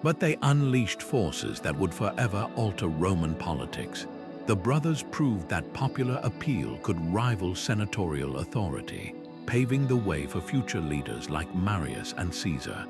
But they unleashed forces that would forever alter Roman politics. The brothers proved that popular appeal could rival senatorial authority, paving the way for future leaders like Marius and Caesar.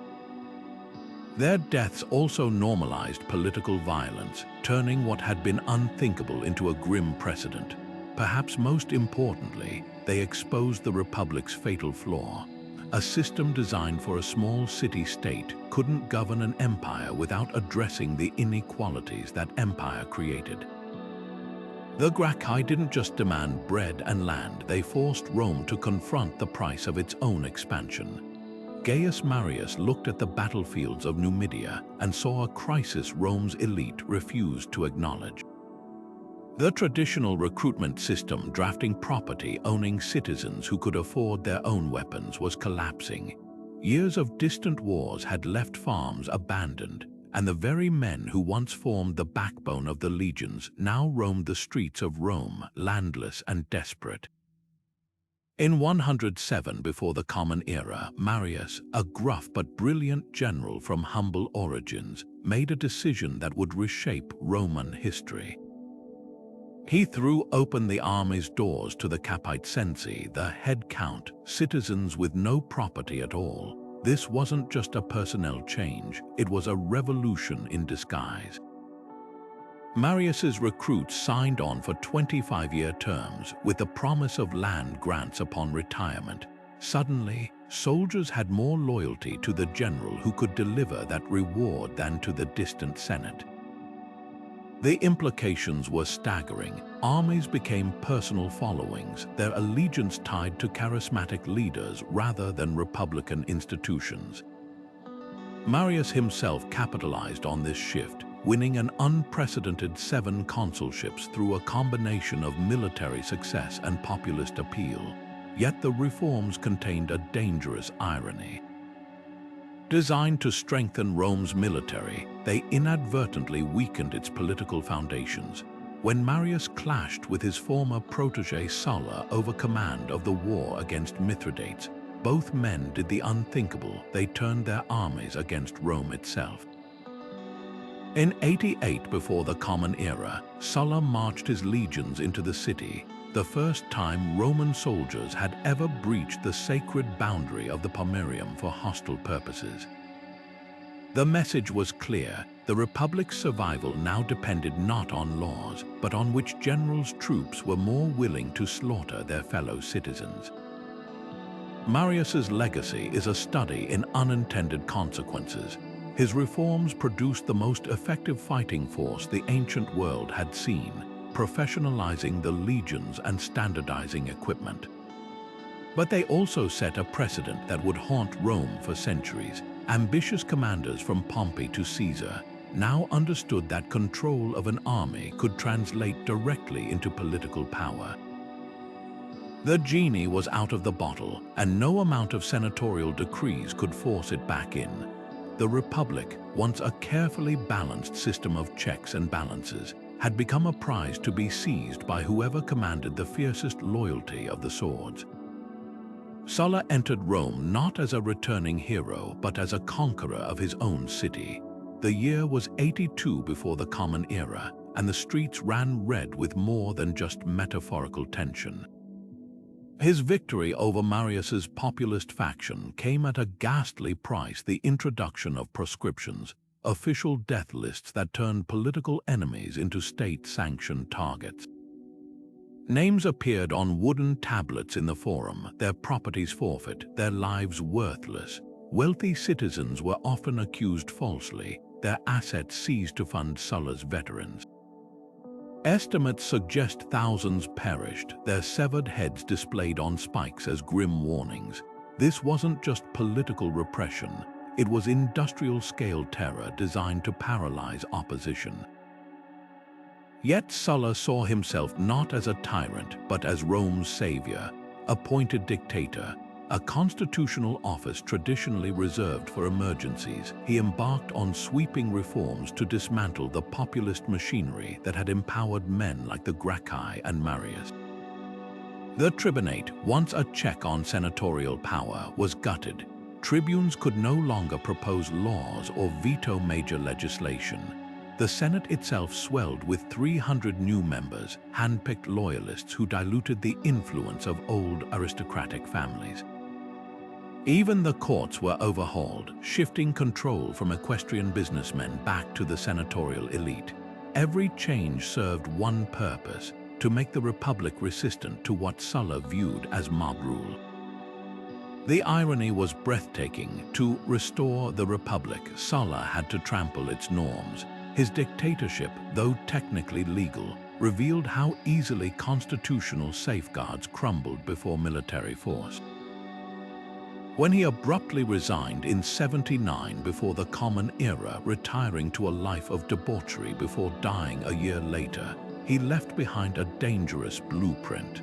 Their deaths also normalized political violence, turning what had been unthinkable into a grim precedent. Perhaps most importantly, they exposed the Republic's fatal flaw. A system designed for a small city-state couldn't govern an empire without addressing the inequalities that empire created. The Gracchi didn't just demand bread and land, they forced Rome to confront the price of its own expansion. Gaius Marius looked at the battlefields of Numidia and saw a crisis Rome's elite refused to acknowledge. The traditional recruitment system, drafting property-owning citizens who could afford their own weapons, was collapsing. Years of distant wars had left farms abandoned, and the very men who once formed the backbone of the legions now roamed the streets of Rome, landless and desperate. In 107 before the Common Era, Marius, a gruff but brilliant general from humble origins, made a decision that would reshape Roman history. He threw open the army's doors to the Capite Censi, the head count, citizens with no property at all. This wasn't just a personnel change, it was a revolution in disguise. Marius's recruits signed on for 25-year terms with the promise of land grants upon retirement. Suddenly, soldiers had more loyalty to the general who could deliver that reward than to the distant Senate. The implications were staggering. Armies became personal followings, their allegiance tied to charismatic leaders rather than republican institutions. Marius himself capitalized on this shift, winning an unprecedented 7 consulships through a combination of military success and populist appeal. Yet the reforms contained a dangerous irony. Designed to strengthen Rome's military, they inadvertently weakened its political foundations. When Marius clashed with his former protégé Sulla over command of the war against Mithridates, both men did the unthinkable. They turned their armies against Rome itself. In 88 before the Common Era, Sulla marched his legions into the city, the first time Roman soldiers had ever breached the sacred boundary of the Pomerium for hostile purposes. The message was clear. The Republic's survival now depended not on laws, but on which general's troops were more willing to slaughter their fellow citizens. Marius's legacy is a study in unintended consequences. His reforms produced the most effective fighting force the ancient world had seen, professionalizing the legions and standardizing equipment. But they also set a precedent that would haunt Rome for centuries. Ambitious commanders from Pompey to Caesar now understood that control of an army could translate directly into political power. The genie was out of the bottle, and no amount of senatorial decrees could force it back in. The Republic, once a carefully balanced system of checks and balances, had become a prize to be seized by whoever commanded the fiercest loyalty of the swords. Sulla entered Rome not as a returning hero, but as a conqueror of his own city. The year was 82 before the Common Era, and the streets ran red with more than just metaphorical tension. His victory over Marius's populist faction came at a ghastly price: the introduction of proscriptions, official death lists that turned political enemies into state-sanctioned targets. Names appeared on wooden tablets in the Forum, their properties forfeit, their lives worthless. Wealthy citizens were often accused falsely, their assets seized to fund Sulla's veterans. Estimates suggest thousands perished, their severed heads displayed on spikes as grim warnings. This wasn't just political repression, it was industrial-scale terror designed to paralyze opposition. Yet Sulla saw himself not as a tyrant, but as Rome's savior, appointed dictator, a constitutional office traditionally reserved for emergencies. He embarked on sweeping reforms to dismantle the populist machinery that had empowered men like the Gracchi and Marius. The tribunate, once a check on senatorial power, was gutted. Tribunes could no longer propose laws or veto major legislation. The Senate itself swelled with 300 new members, hand-picked loyalists who diluted the influence of old aristocratic families. Even the courts were overhauled, shifting control from equestrian businessmen back to the senatorial elite. Every change served one purpose: to make the Republic resistant to what Sulla viewed as mob rule. The irony was breathtaking. To restore the Republic, Sulla had to trample its norms. His dictatorship, though technically legal, revealed how easily constitutional safeguards crumbled before military force. When he abruptly resigned in 79 before the Common Era, retiring to a life of debauchery before dying a year later, he left behind a dangerous blueprint.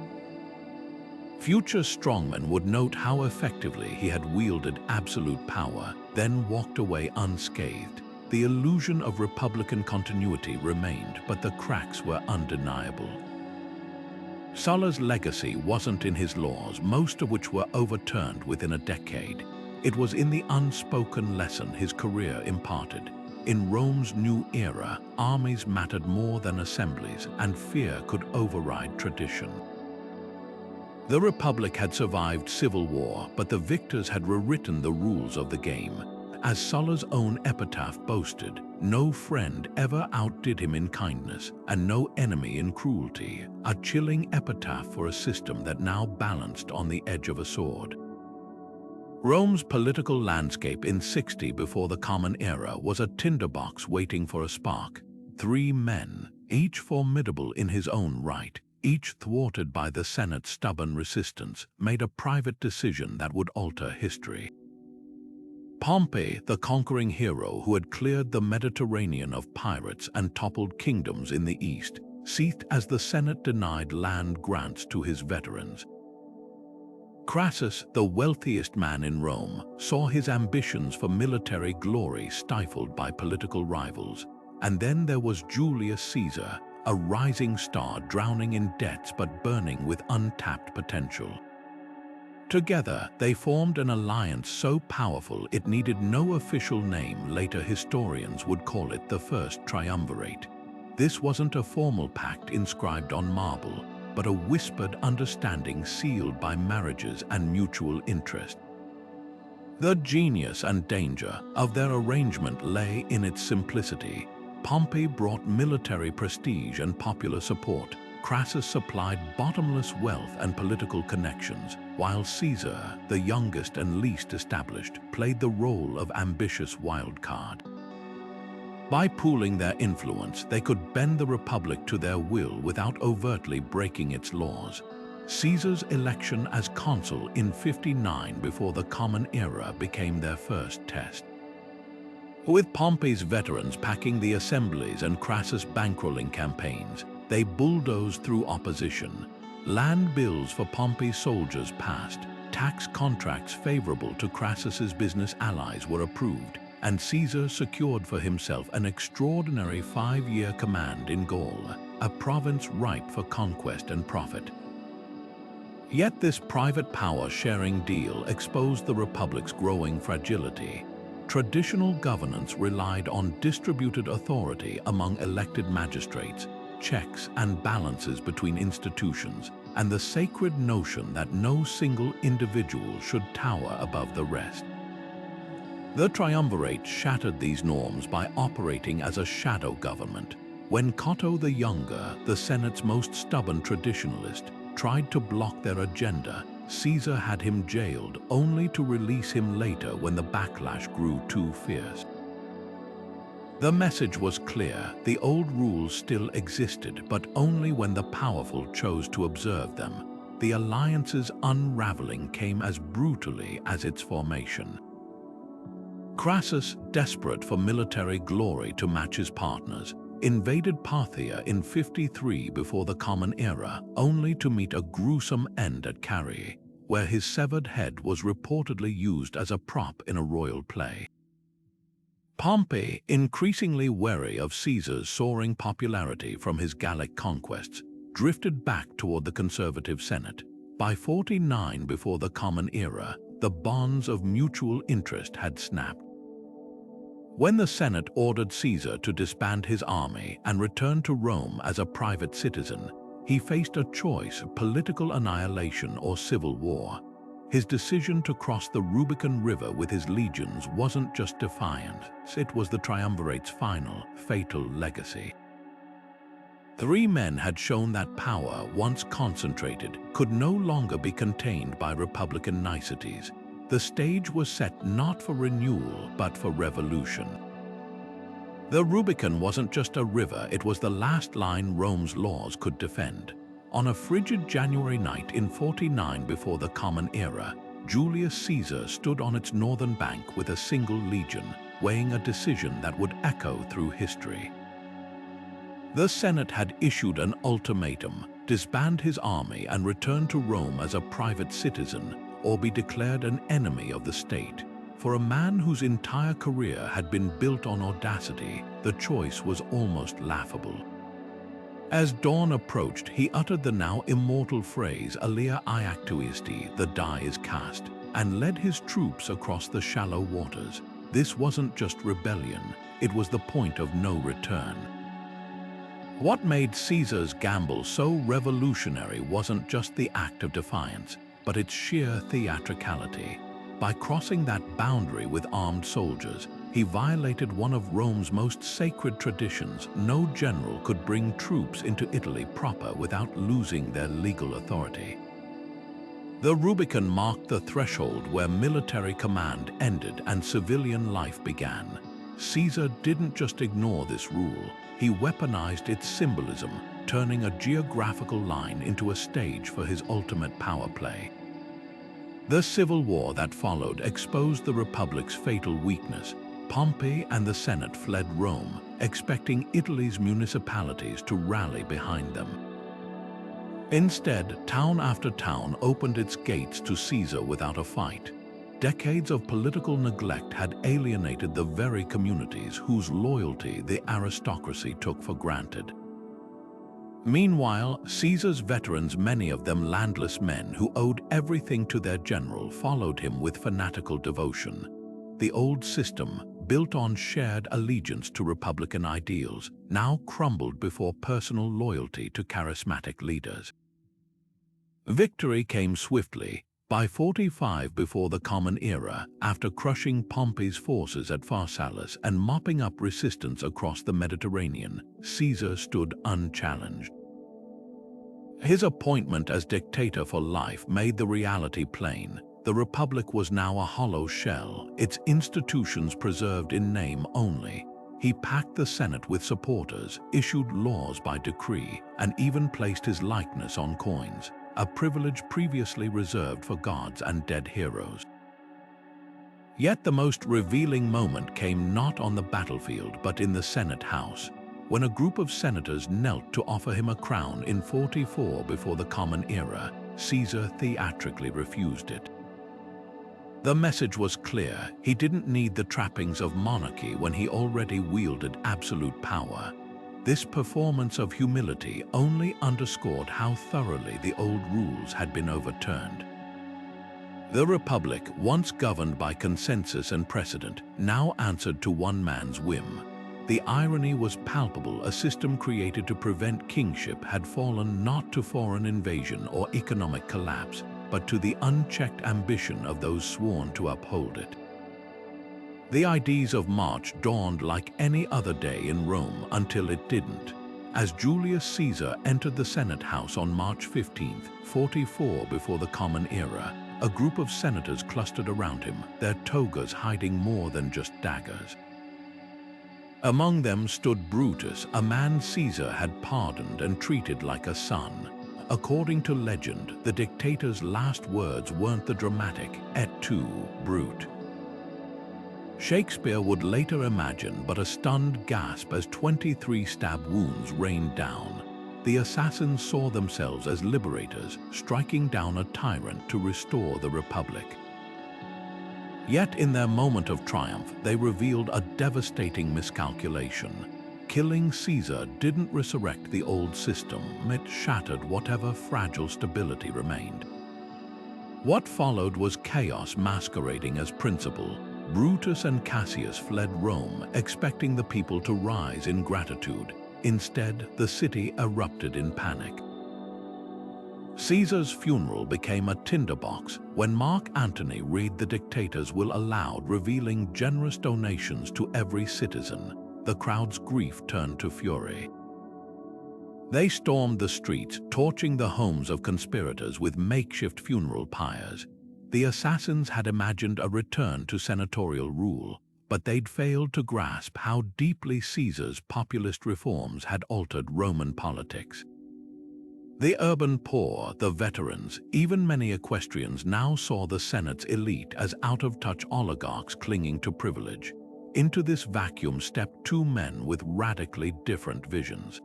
Future strongmen would note how effectively he had wielded absolute power, then walked away unscathed. The illusion of Republican continuity remained, but the cracks were undeniable. Sulla's legacy wasn't in his laws, most of which were overturned within a decade. It was in the unspoken lesson his career imparted. In Rome's new era, armies mattered more than assemblies, and fear could override tradition. The Republic had survived civil war, but the victors had rewritten the rules of the game. As Sulla's own epitaph boasted, no friend ever outdid him in kindness, and no enemy in cruelty, a chilling epitaph for a system that now balanced on the edge of a sword. Rome's political landscape in 60 before the Common Era was a tinderbox waiting for a spark. 3 men, each formidable in his own right, each thwarted by the Senate's stubborn resistance, made a private decision that would alter history. Pompey, the conquering hero who had cleared the Mediterranean of pirates and toppled kingdoms in the east, seethed as the Senate denied land grants to his veterans. Crassus, the wealthiest man in Rome, saw his ambitions for military glory stifled by political rivals. And then there was Julius Caesar, a rising star drowning in debts but burning with untapped potential. Together, they formed an alliance so powerful it needed no official name. Later historians would call it the First Triumvirate. This wasn't a formal pact inscribed on marble, but a whispered understanding sealed by marriages and mutual interest. The genius and danger of their arrangement lay in its simplicity. Pompey brought military prestige and popular support. Crassus supplied bottomless wealth and political connections, while Caesar, the youngest and least established, played the role of ambitious wildcard. By pooling their influence, they could bend the Republic to their will without overtly breaking its laws. Caesar's election as consul in 59 before the Common Era became their first test. With Pompey's veterans packing the assemblies and Crassus bankrolling campaigns, they bulldozed through opposition. Land bills for Pompey's soldiers passed, tax contracts favorable to Crassus's business allies were approved, and Caesar secured for himself an extraordinary 5-year command in Gaul, a province ripe for conquest and profit. Yet this private power-sharing deal exposed the Republic's growing fragility. Traditional governance relied on distributed authority among elected magistrates, checks and balances between institutions, and the sacred notion that no single individual should tower above the rest. The Triumvirate shattered these norms by operating as a shadow government. When Cotto the Younger, the Senate's most stubborn traditionalist, tried to block their agenda, Caesar had him jailed, only to release him later when the backlash grew too fierce. The message was clear: the old rules still existed, but only when the powerful chose to observe them. The alliance's unraveling came as brutally as its formation. Crassus, desperate for military glory to match his partners, invaded Parthia in 53 before the Common Era, only to meet a gruesome end at Cannae, where his severed head was reportedly used as a prop in a royal play. Pompey, increasingly wary of Caesar's soaring popularity from his Gallic conquests, drifted back toward the conservative Senate. By 49 before the Common Era, the bonds of mutual interest had snapped. When the Senate ordered Caesar to disband his army and return to Rome as a private citizen, he faced a choice: political annihilation or civil war. His decision to cross the Rubicon River with his legions wasn't just defiance, it was the Triumvirate's final, fatal legacy. 3 men had shown that power, once concentrated, could no longer be contained by Republican niceties. The stage was set not for renewal, but for revolution. The Rubicon wasn't just a river, it was the last line Rome's laws could defend. On a frigid January night in 49 before the Common Era, Julius Caesar stood on its northern bank with a single legion, weighing a decision that would echo through history. The Senate had issued an ultimatum: disband his army and return to Rome as a private citizen, or be declared an enemy of the state. For a man whose entire career had been built on audacity, the choice was almost laughable. As dawn approached, he uttered the now immortal phrase "Alia iactuisti," the die is cast, and led his troops across the shallow waters. This wasn't just rebellion, it was the point of no return. What made Caesar's gamble so revolutionary wasn't just the act of defiance, but its sheer theatricality. By crossing that boundary with armed soldiers, he violated one of Rome's most sacred traditions. No general could bring troops into Italy proper without losing their legal authority. The Rubicon marked the threshold where military command ended and civilian life began. Caesar didn't just ignore this rule, he weaponized its symbolism, turning a geographical line into a stage for his ultimate power play. The civil war that followed exposed the Republic's fatal weakness. Pompey and the Senate fled Rome, expecting Italy's municipalities to rally behind them. Instead, town after town opened its gates to Caesar without a fight. Decades of political neglect had alienated the very communities whose loyalty the aristocracy took for granted. Meanwhile, Caesar's veterans, many of them landless men who owed everything to their general, followed him with fanatical devotion. The old system, built on shared allegiance to Republican ideals, now crumbled before personal loyalty to charismatic leaders. Victory came swiftly. By 45 before the Common Era, after crushing Pompey's forces at Pharsalus and mopping up resistance across the Mediterranean, Caesar stood unchallenged. His appointment as dictator for life made the reality plain. The Republic was now a hollow shell, its institutions preserved in name only. He packed the Senate with supporters, issued laws by decree, and even placed his likeness on coins, a privilege previously reserved for gods and dead heroes. Yet the most revealing moment came not on the battlefield but in the Senate House, when a group of senators knelt to offer him a crown in 44 before the Common Era. Caesar theatrically refused it. The message was clear: he didn't need the trappings of monarchy when he already wielded absolute power. This performance of humility only underscored how thoroughly the old rules had been overturned. The Republic, once governed by consensus and precedent, now answered to one man's whim. The irony was palpable. A system created to prevent kingship had fallen not to foreign invasion or economic collapse, but to the unchecked ambition of those sworn to uphold it. The Ides of March dawned like any other day in Rome until it didn't. As Julius Caesar entered the Senate House on March 15, 44 before the Common Era, a group of senators clustered around him, their togas hiding more than just daggers. Among them stood Brutus, a man Caesar had pardoned and treated like a son. According to legend, the dictator's last words weren't the dramatic "et tu, Brute." Shakespeare would later imagine but a stunned gasp as 23 stab wounds rained down. The assassins saw themselves as liberators, striking down a tyrant to restore the Republic. Yet in their moment of triumph, they revealed a devastating miscalculation. Killing Caesar didn't resurrect the old system, it shattered whatever fragile stability remained. What followed was chaos masquerading as principle. Brutus and Cassius fled Rome, expecting the people to rise in gratitude. Instead, the city erupted in panic. Caesar's funeral became a tinderbox when Mark Antony read the dictator's will aloud, revealing generous donations to every citizen. The crowd's grief turned to fury. They stormed the streets, torching the homes of conspirators with makeshift funeral pyres. The assassins had imagined a return to senatorial rule, but they'd failed to grasp how deeply Caesar's populist reforms had altered Roman politics. The urban poor, the veterans, even many equestrians now saw the Senate's elite as out-of-touch oligarchs clinging to privilege. Into this vacuum stepped two men with radically different visions.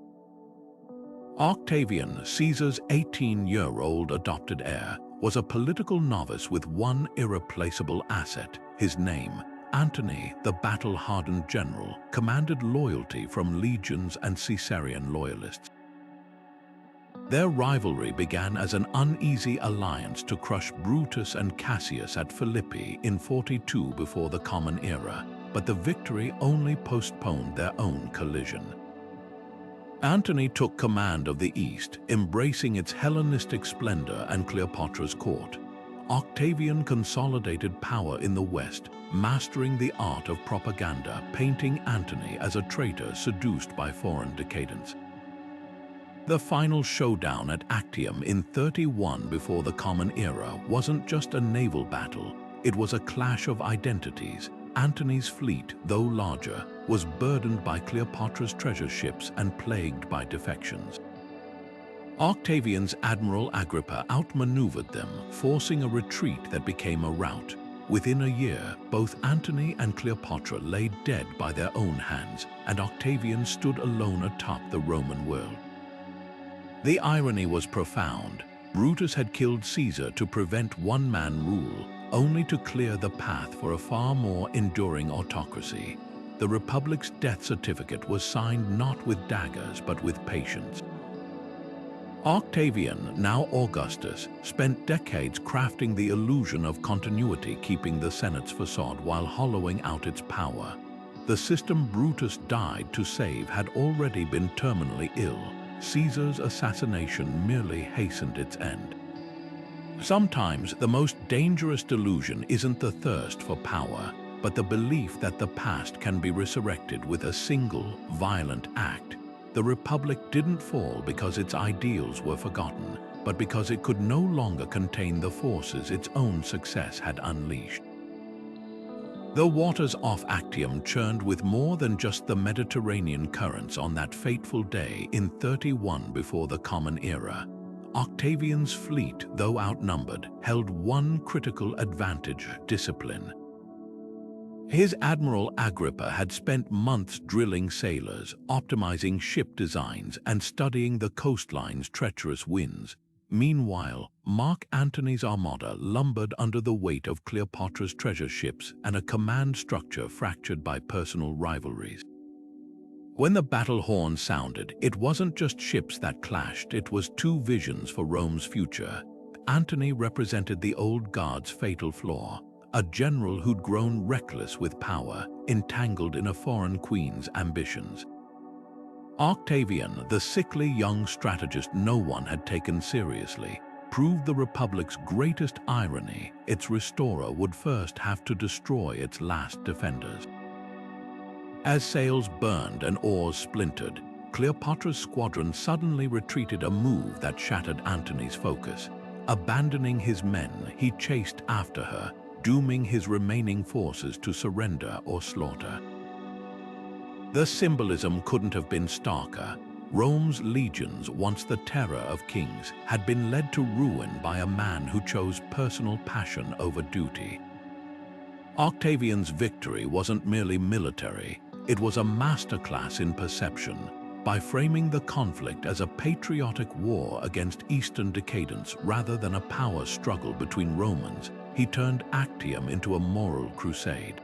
Octavian, Caesar's 18-year-old adopted heir, was a political novice with one irreplaceable asset: his name. Antony, the battle-hardened general, commanded loyalty from legions and Caesarian loyalists. Their rivalry began as an uneasy alliance to crush Brutus and Cassius at Philippi in 42 before the Common Era, but the victory only postponed their own collision. Antony took command of the East, embracing its Hellenistic splendor and Cleopatra's court. Octavian consolidated power in the West, mastering the art of propaganda, painting Antony as a traitor seduced by foreign decadence. The final showdown at Actium in 31 before the Common Era wasn't just a naval battle, it was a clash of identities. Antony's fleet, though larger, was burdened by Cleopatra's treasure ships and plagued by defections. Octavian's Admiral Agrippa outmaneuvered them, forcing a retreat that became a rout. Within a year, both Antony and Cleopatra lay dead by their own hands, and Octavian stood alone atop the Roman world. The irony was profound. Brutus had killed Caesar to prevent one-man rule, only to clear the path for a far more enduring autocracy. The Republic's death certificate was signed not with daggers but with patience. Octavian, now Augustus, spent decades crafting the illusion of continuity, keeping the Senate's facade while hollowing out its power. The system Brutus died to save had already been terminally ill. Caesar's assassination merely hastened its end. Sometimes the most dangerous delusion isn't the thirst for power, but the belief that the past can be resurrected with a single, violent act. The Republic didn't fall because its ideals were forgotten, but because it could no longer contain the forces its own success had unleashed. The waters off Actium churned with more than just the Mediterranean currents on that fateful day in 31 before the Common Era. Octavian's fleet, though outnumbered, held one critical advantage: discipline. His Admiral Agrippa had spent months drilling sailors, optimizing ship designs, and studying the coastline's treacherous winds. Meanwhile, Mark Antony's armada lumbered under the weight of Cleopatra's treasure ships and a command structure fractured by personal rivalries. When the battle horn sounded, it wasn't just ships that clashed, it was two visions for Rome's future. Antony represented the old guard's fatal flaw, a general who'd grown reckless with power, entangled in a foreign queen's ambitions. Octavian, the sickly young strategist no one had taken seriously, proved the Republic's greatest irony: its restorer would first have to destroy its last defenders. As sails burned and oars splintered, Cleopatra's squadron suddenly retreated, a move that shattered Antony's focus. Abandoning his men, he chased after her, dooming his remaining forces to surrender or slaughter. The symbolism couldn't have been starker. Rome's legions, once the terror of kings, had been led to ruin by a man who chose personal passion over duty. Octavian's victory wasn't merely military, it was a masterclass in perception. By framing the conflict as a patriotic war against Eastern decadence rather than a power struggle between Romans, he turned Actium into a moral crusade.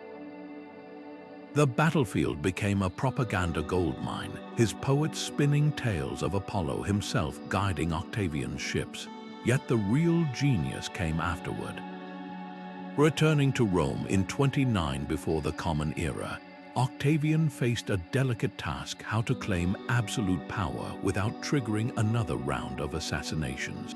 The battlefield became a propaganda goldmine, his poets spinning tales of Apollo himself guiding Octavian's ships. Yet the real genius came afterward. Returning to Rome in 29 before the Common Era, Octavian faced a delicate task: how to claim absolute power without triggering another round of assassinations.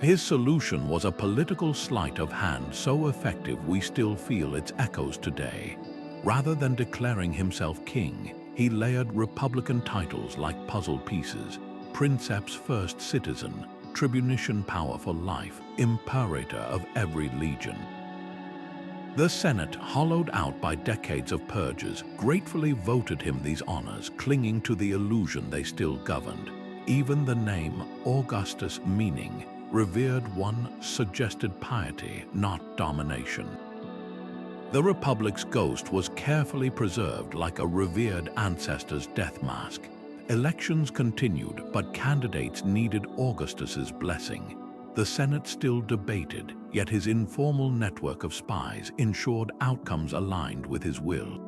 His solution was a political sleight of hand so effective we still feel its echoes today. Rather than declaring himself king, he layered republican titles like puzzle pieces: princeps first citizen, tribunician power for life, imperator of every legion. The Senate, hollowed out by decades of purges, gratefully voted him these honors, clinging to the illusion they still governed. Even the name Augustus, meaning revered one, suggested piety, not domination. The Republic's ghost was carefully preserved like a revered ancestor's death mask. Elections continued, but candidates needed Augustus's blessing. The Senate still debated, yet his informal network of spies ensured outcomes aligned with his will.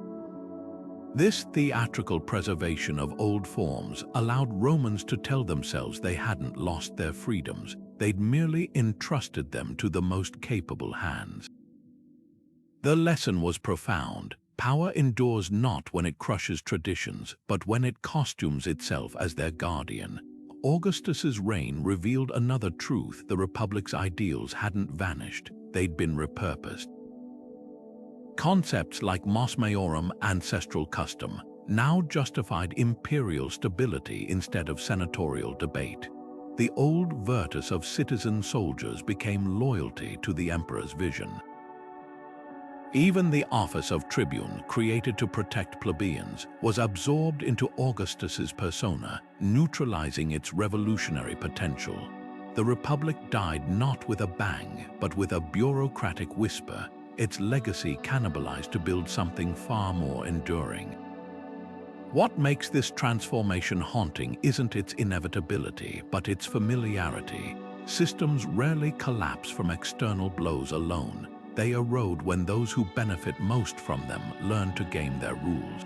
This theatrical preservation of old forms allowed Romans to tell themselves they hadn't lost their freedoms, they'd merely entrusted them to the most capable hands. The lesson was profound. Power endures not when it crushes traditions, but when it costumes itself as their guardian. Augustus's reign revealed another truth: the Republic's ideals hadn't vanished, they'd been repurposed. Concepts like mos maiorum, ancestral custom, now justified imperial stability instead of senatorial debate. The old virtus of citizen soldiers became loyalty to the emperor's vision. Even the office of tribune, created to protect plebeians, was absorbed into Augustus's persona, neutralizing its revolutionary potential. The Republic died not with a bang, but with a bureaucratic whisper, its legacy cannibalized to build something far more enduring. What makes this transformation haunting isn't its inevitability, but its familiarity. Systems rarely collapse from external blows alone. They erode when those who benefit most from them learn to game their rules.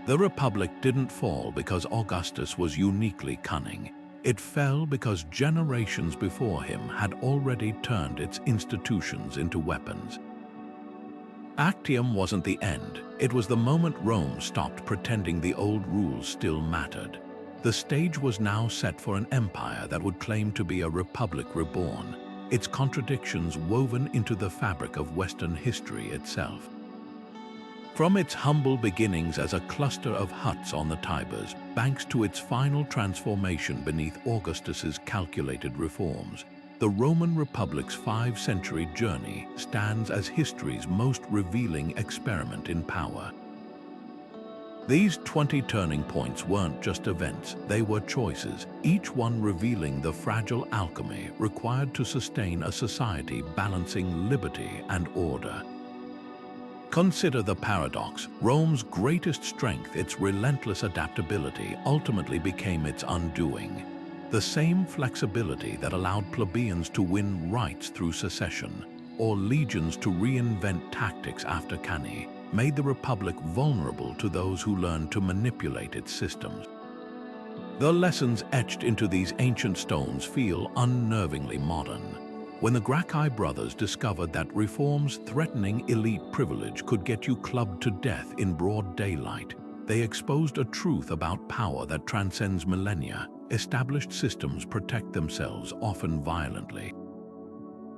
The Republic didn't fall because Augustus was uniquely cunning. It fell because generations before him had already turned its institutions into weapons. Actium wasn't the end. It was the moment Rome stopped pretending the old rules still mattered. The stage was now set for an empire that would claim to be a republic reborn, its contradictions woven into the fabric of Western history itself. From its humble beginnings as a cluster of huts on the Tiber's banks to its final transformation beneath Augustus's calculated reforms, the Roman Republic's 5-century journey stands as history's most revealing experiment in power. These 20 turning points weren't just events, they were choices, each one revealing the fragile alchemy required to sustain a society balancing liberty and order. Consider the paradox. Rome's greatest strength, its relentless adaptability, ultimately became its undoing. The same flexibility that allowed plebeians to win rights through secession, or legions to reinvent tactics after Cannae, made the Republic vulnerable to those who learned to manipulate its systems. The lessons etched into these ancient stones feel unnervingly modern. When the Gracchi brothers discovered that reforms threatening elite privilege could get you clubbed to death in broad daylight, they exposed a truth about power that transcends millennia. Established systems protect themselves, often violently.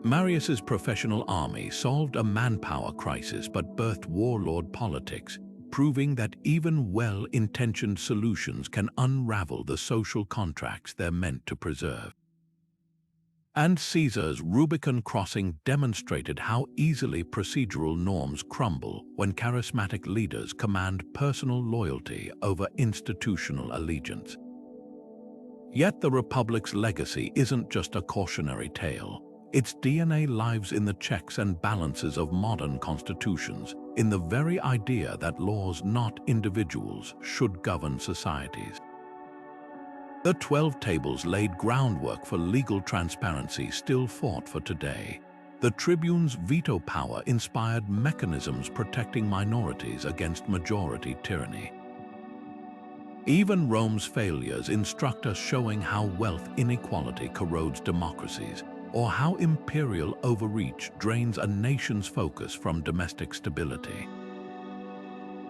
Marius's professional army solved a manpower crisis but birthed warlord politics, proving that even well-intentioned solutions can unravel the social contracts they're meant to preserve. And Caesar's Rubicon crossing demonstrated how easily procedural norms crumble when charismatic leaders command personal loyalty over institutional allegiance. Yet the Republic's legacy isn't just a cautionary tale. Its DNA lives in the checks and balances of modern constitutions, in the very idea that laws, not individuals, should govern societies. The 12 Tables laid groundwork for legal transparency still fought for today. The Tribune's veto power inspired mechanisms protecting minorities against majority tyranny. Even Rome's failures instruct us, showing how wealth inequality corrodes democracies, or how imperial overreach drains a nation's focus from domestic stability.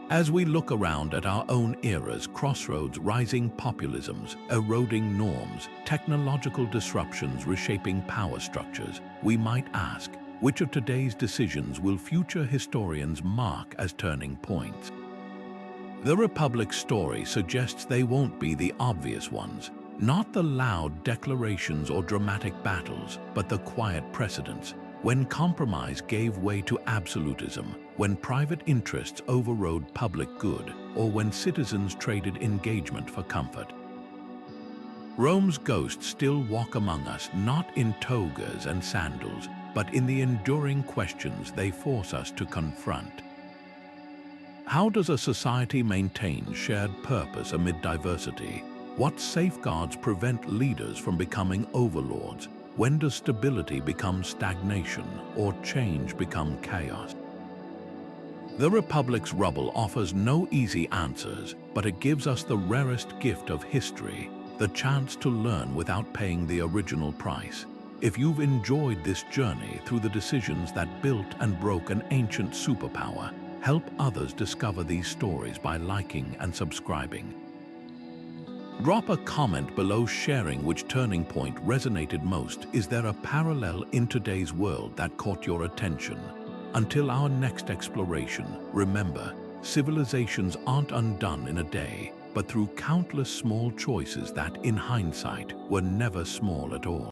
As we look around at our own era's crossroads, rising populisms, eroding norms, technological disruptions reshaping power structures, we might ask, which of today's decisions will future historians mark as turning points? The Republic's story suggests they won't be the obvious ones, not the loud declarations or dramatic battles, but the quiet precedents, when compromise gave way to absolutism, when private interests overrode public good, or when citizens traded engagement for comfort. Rome's ghosts still walk among us, not in togas and sandals, but in the enduring questions they force us to confront. How does a society maintain shared purpose amid diversity? What safeguards prevent leaders from becoming overlords? When does stability become stagnation or change become chaos? The Republic's rubble offers no easy answers, but it gives us the rarest gift of history, the chance to learn without paying the original price. If you've enjoyed this journey through the decisions that built and broke an ancient superpower, help others discover these stories by liking and subscribing. Drop a comment below sharing which turning point resonated most. Is there a parallel in today's world that caught your attention? Until our next exploration, remember, civilizations aren't undone in a day, but through countless small choices that, in hindsight, were never small at all.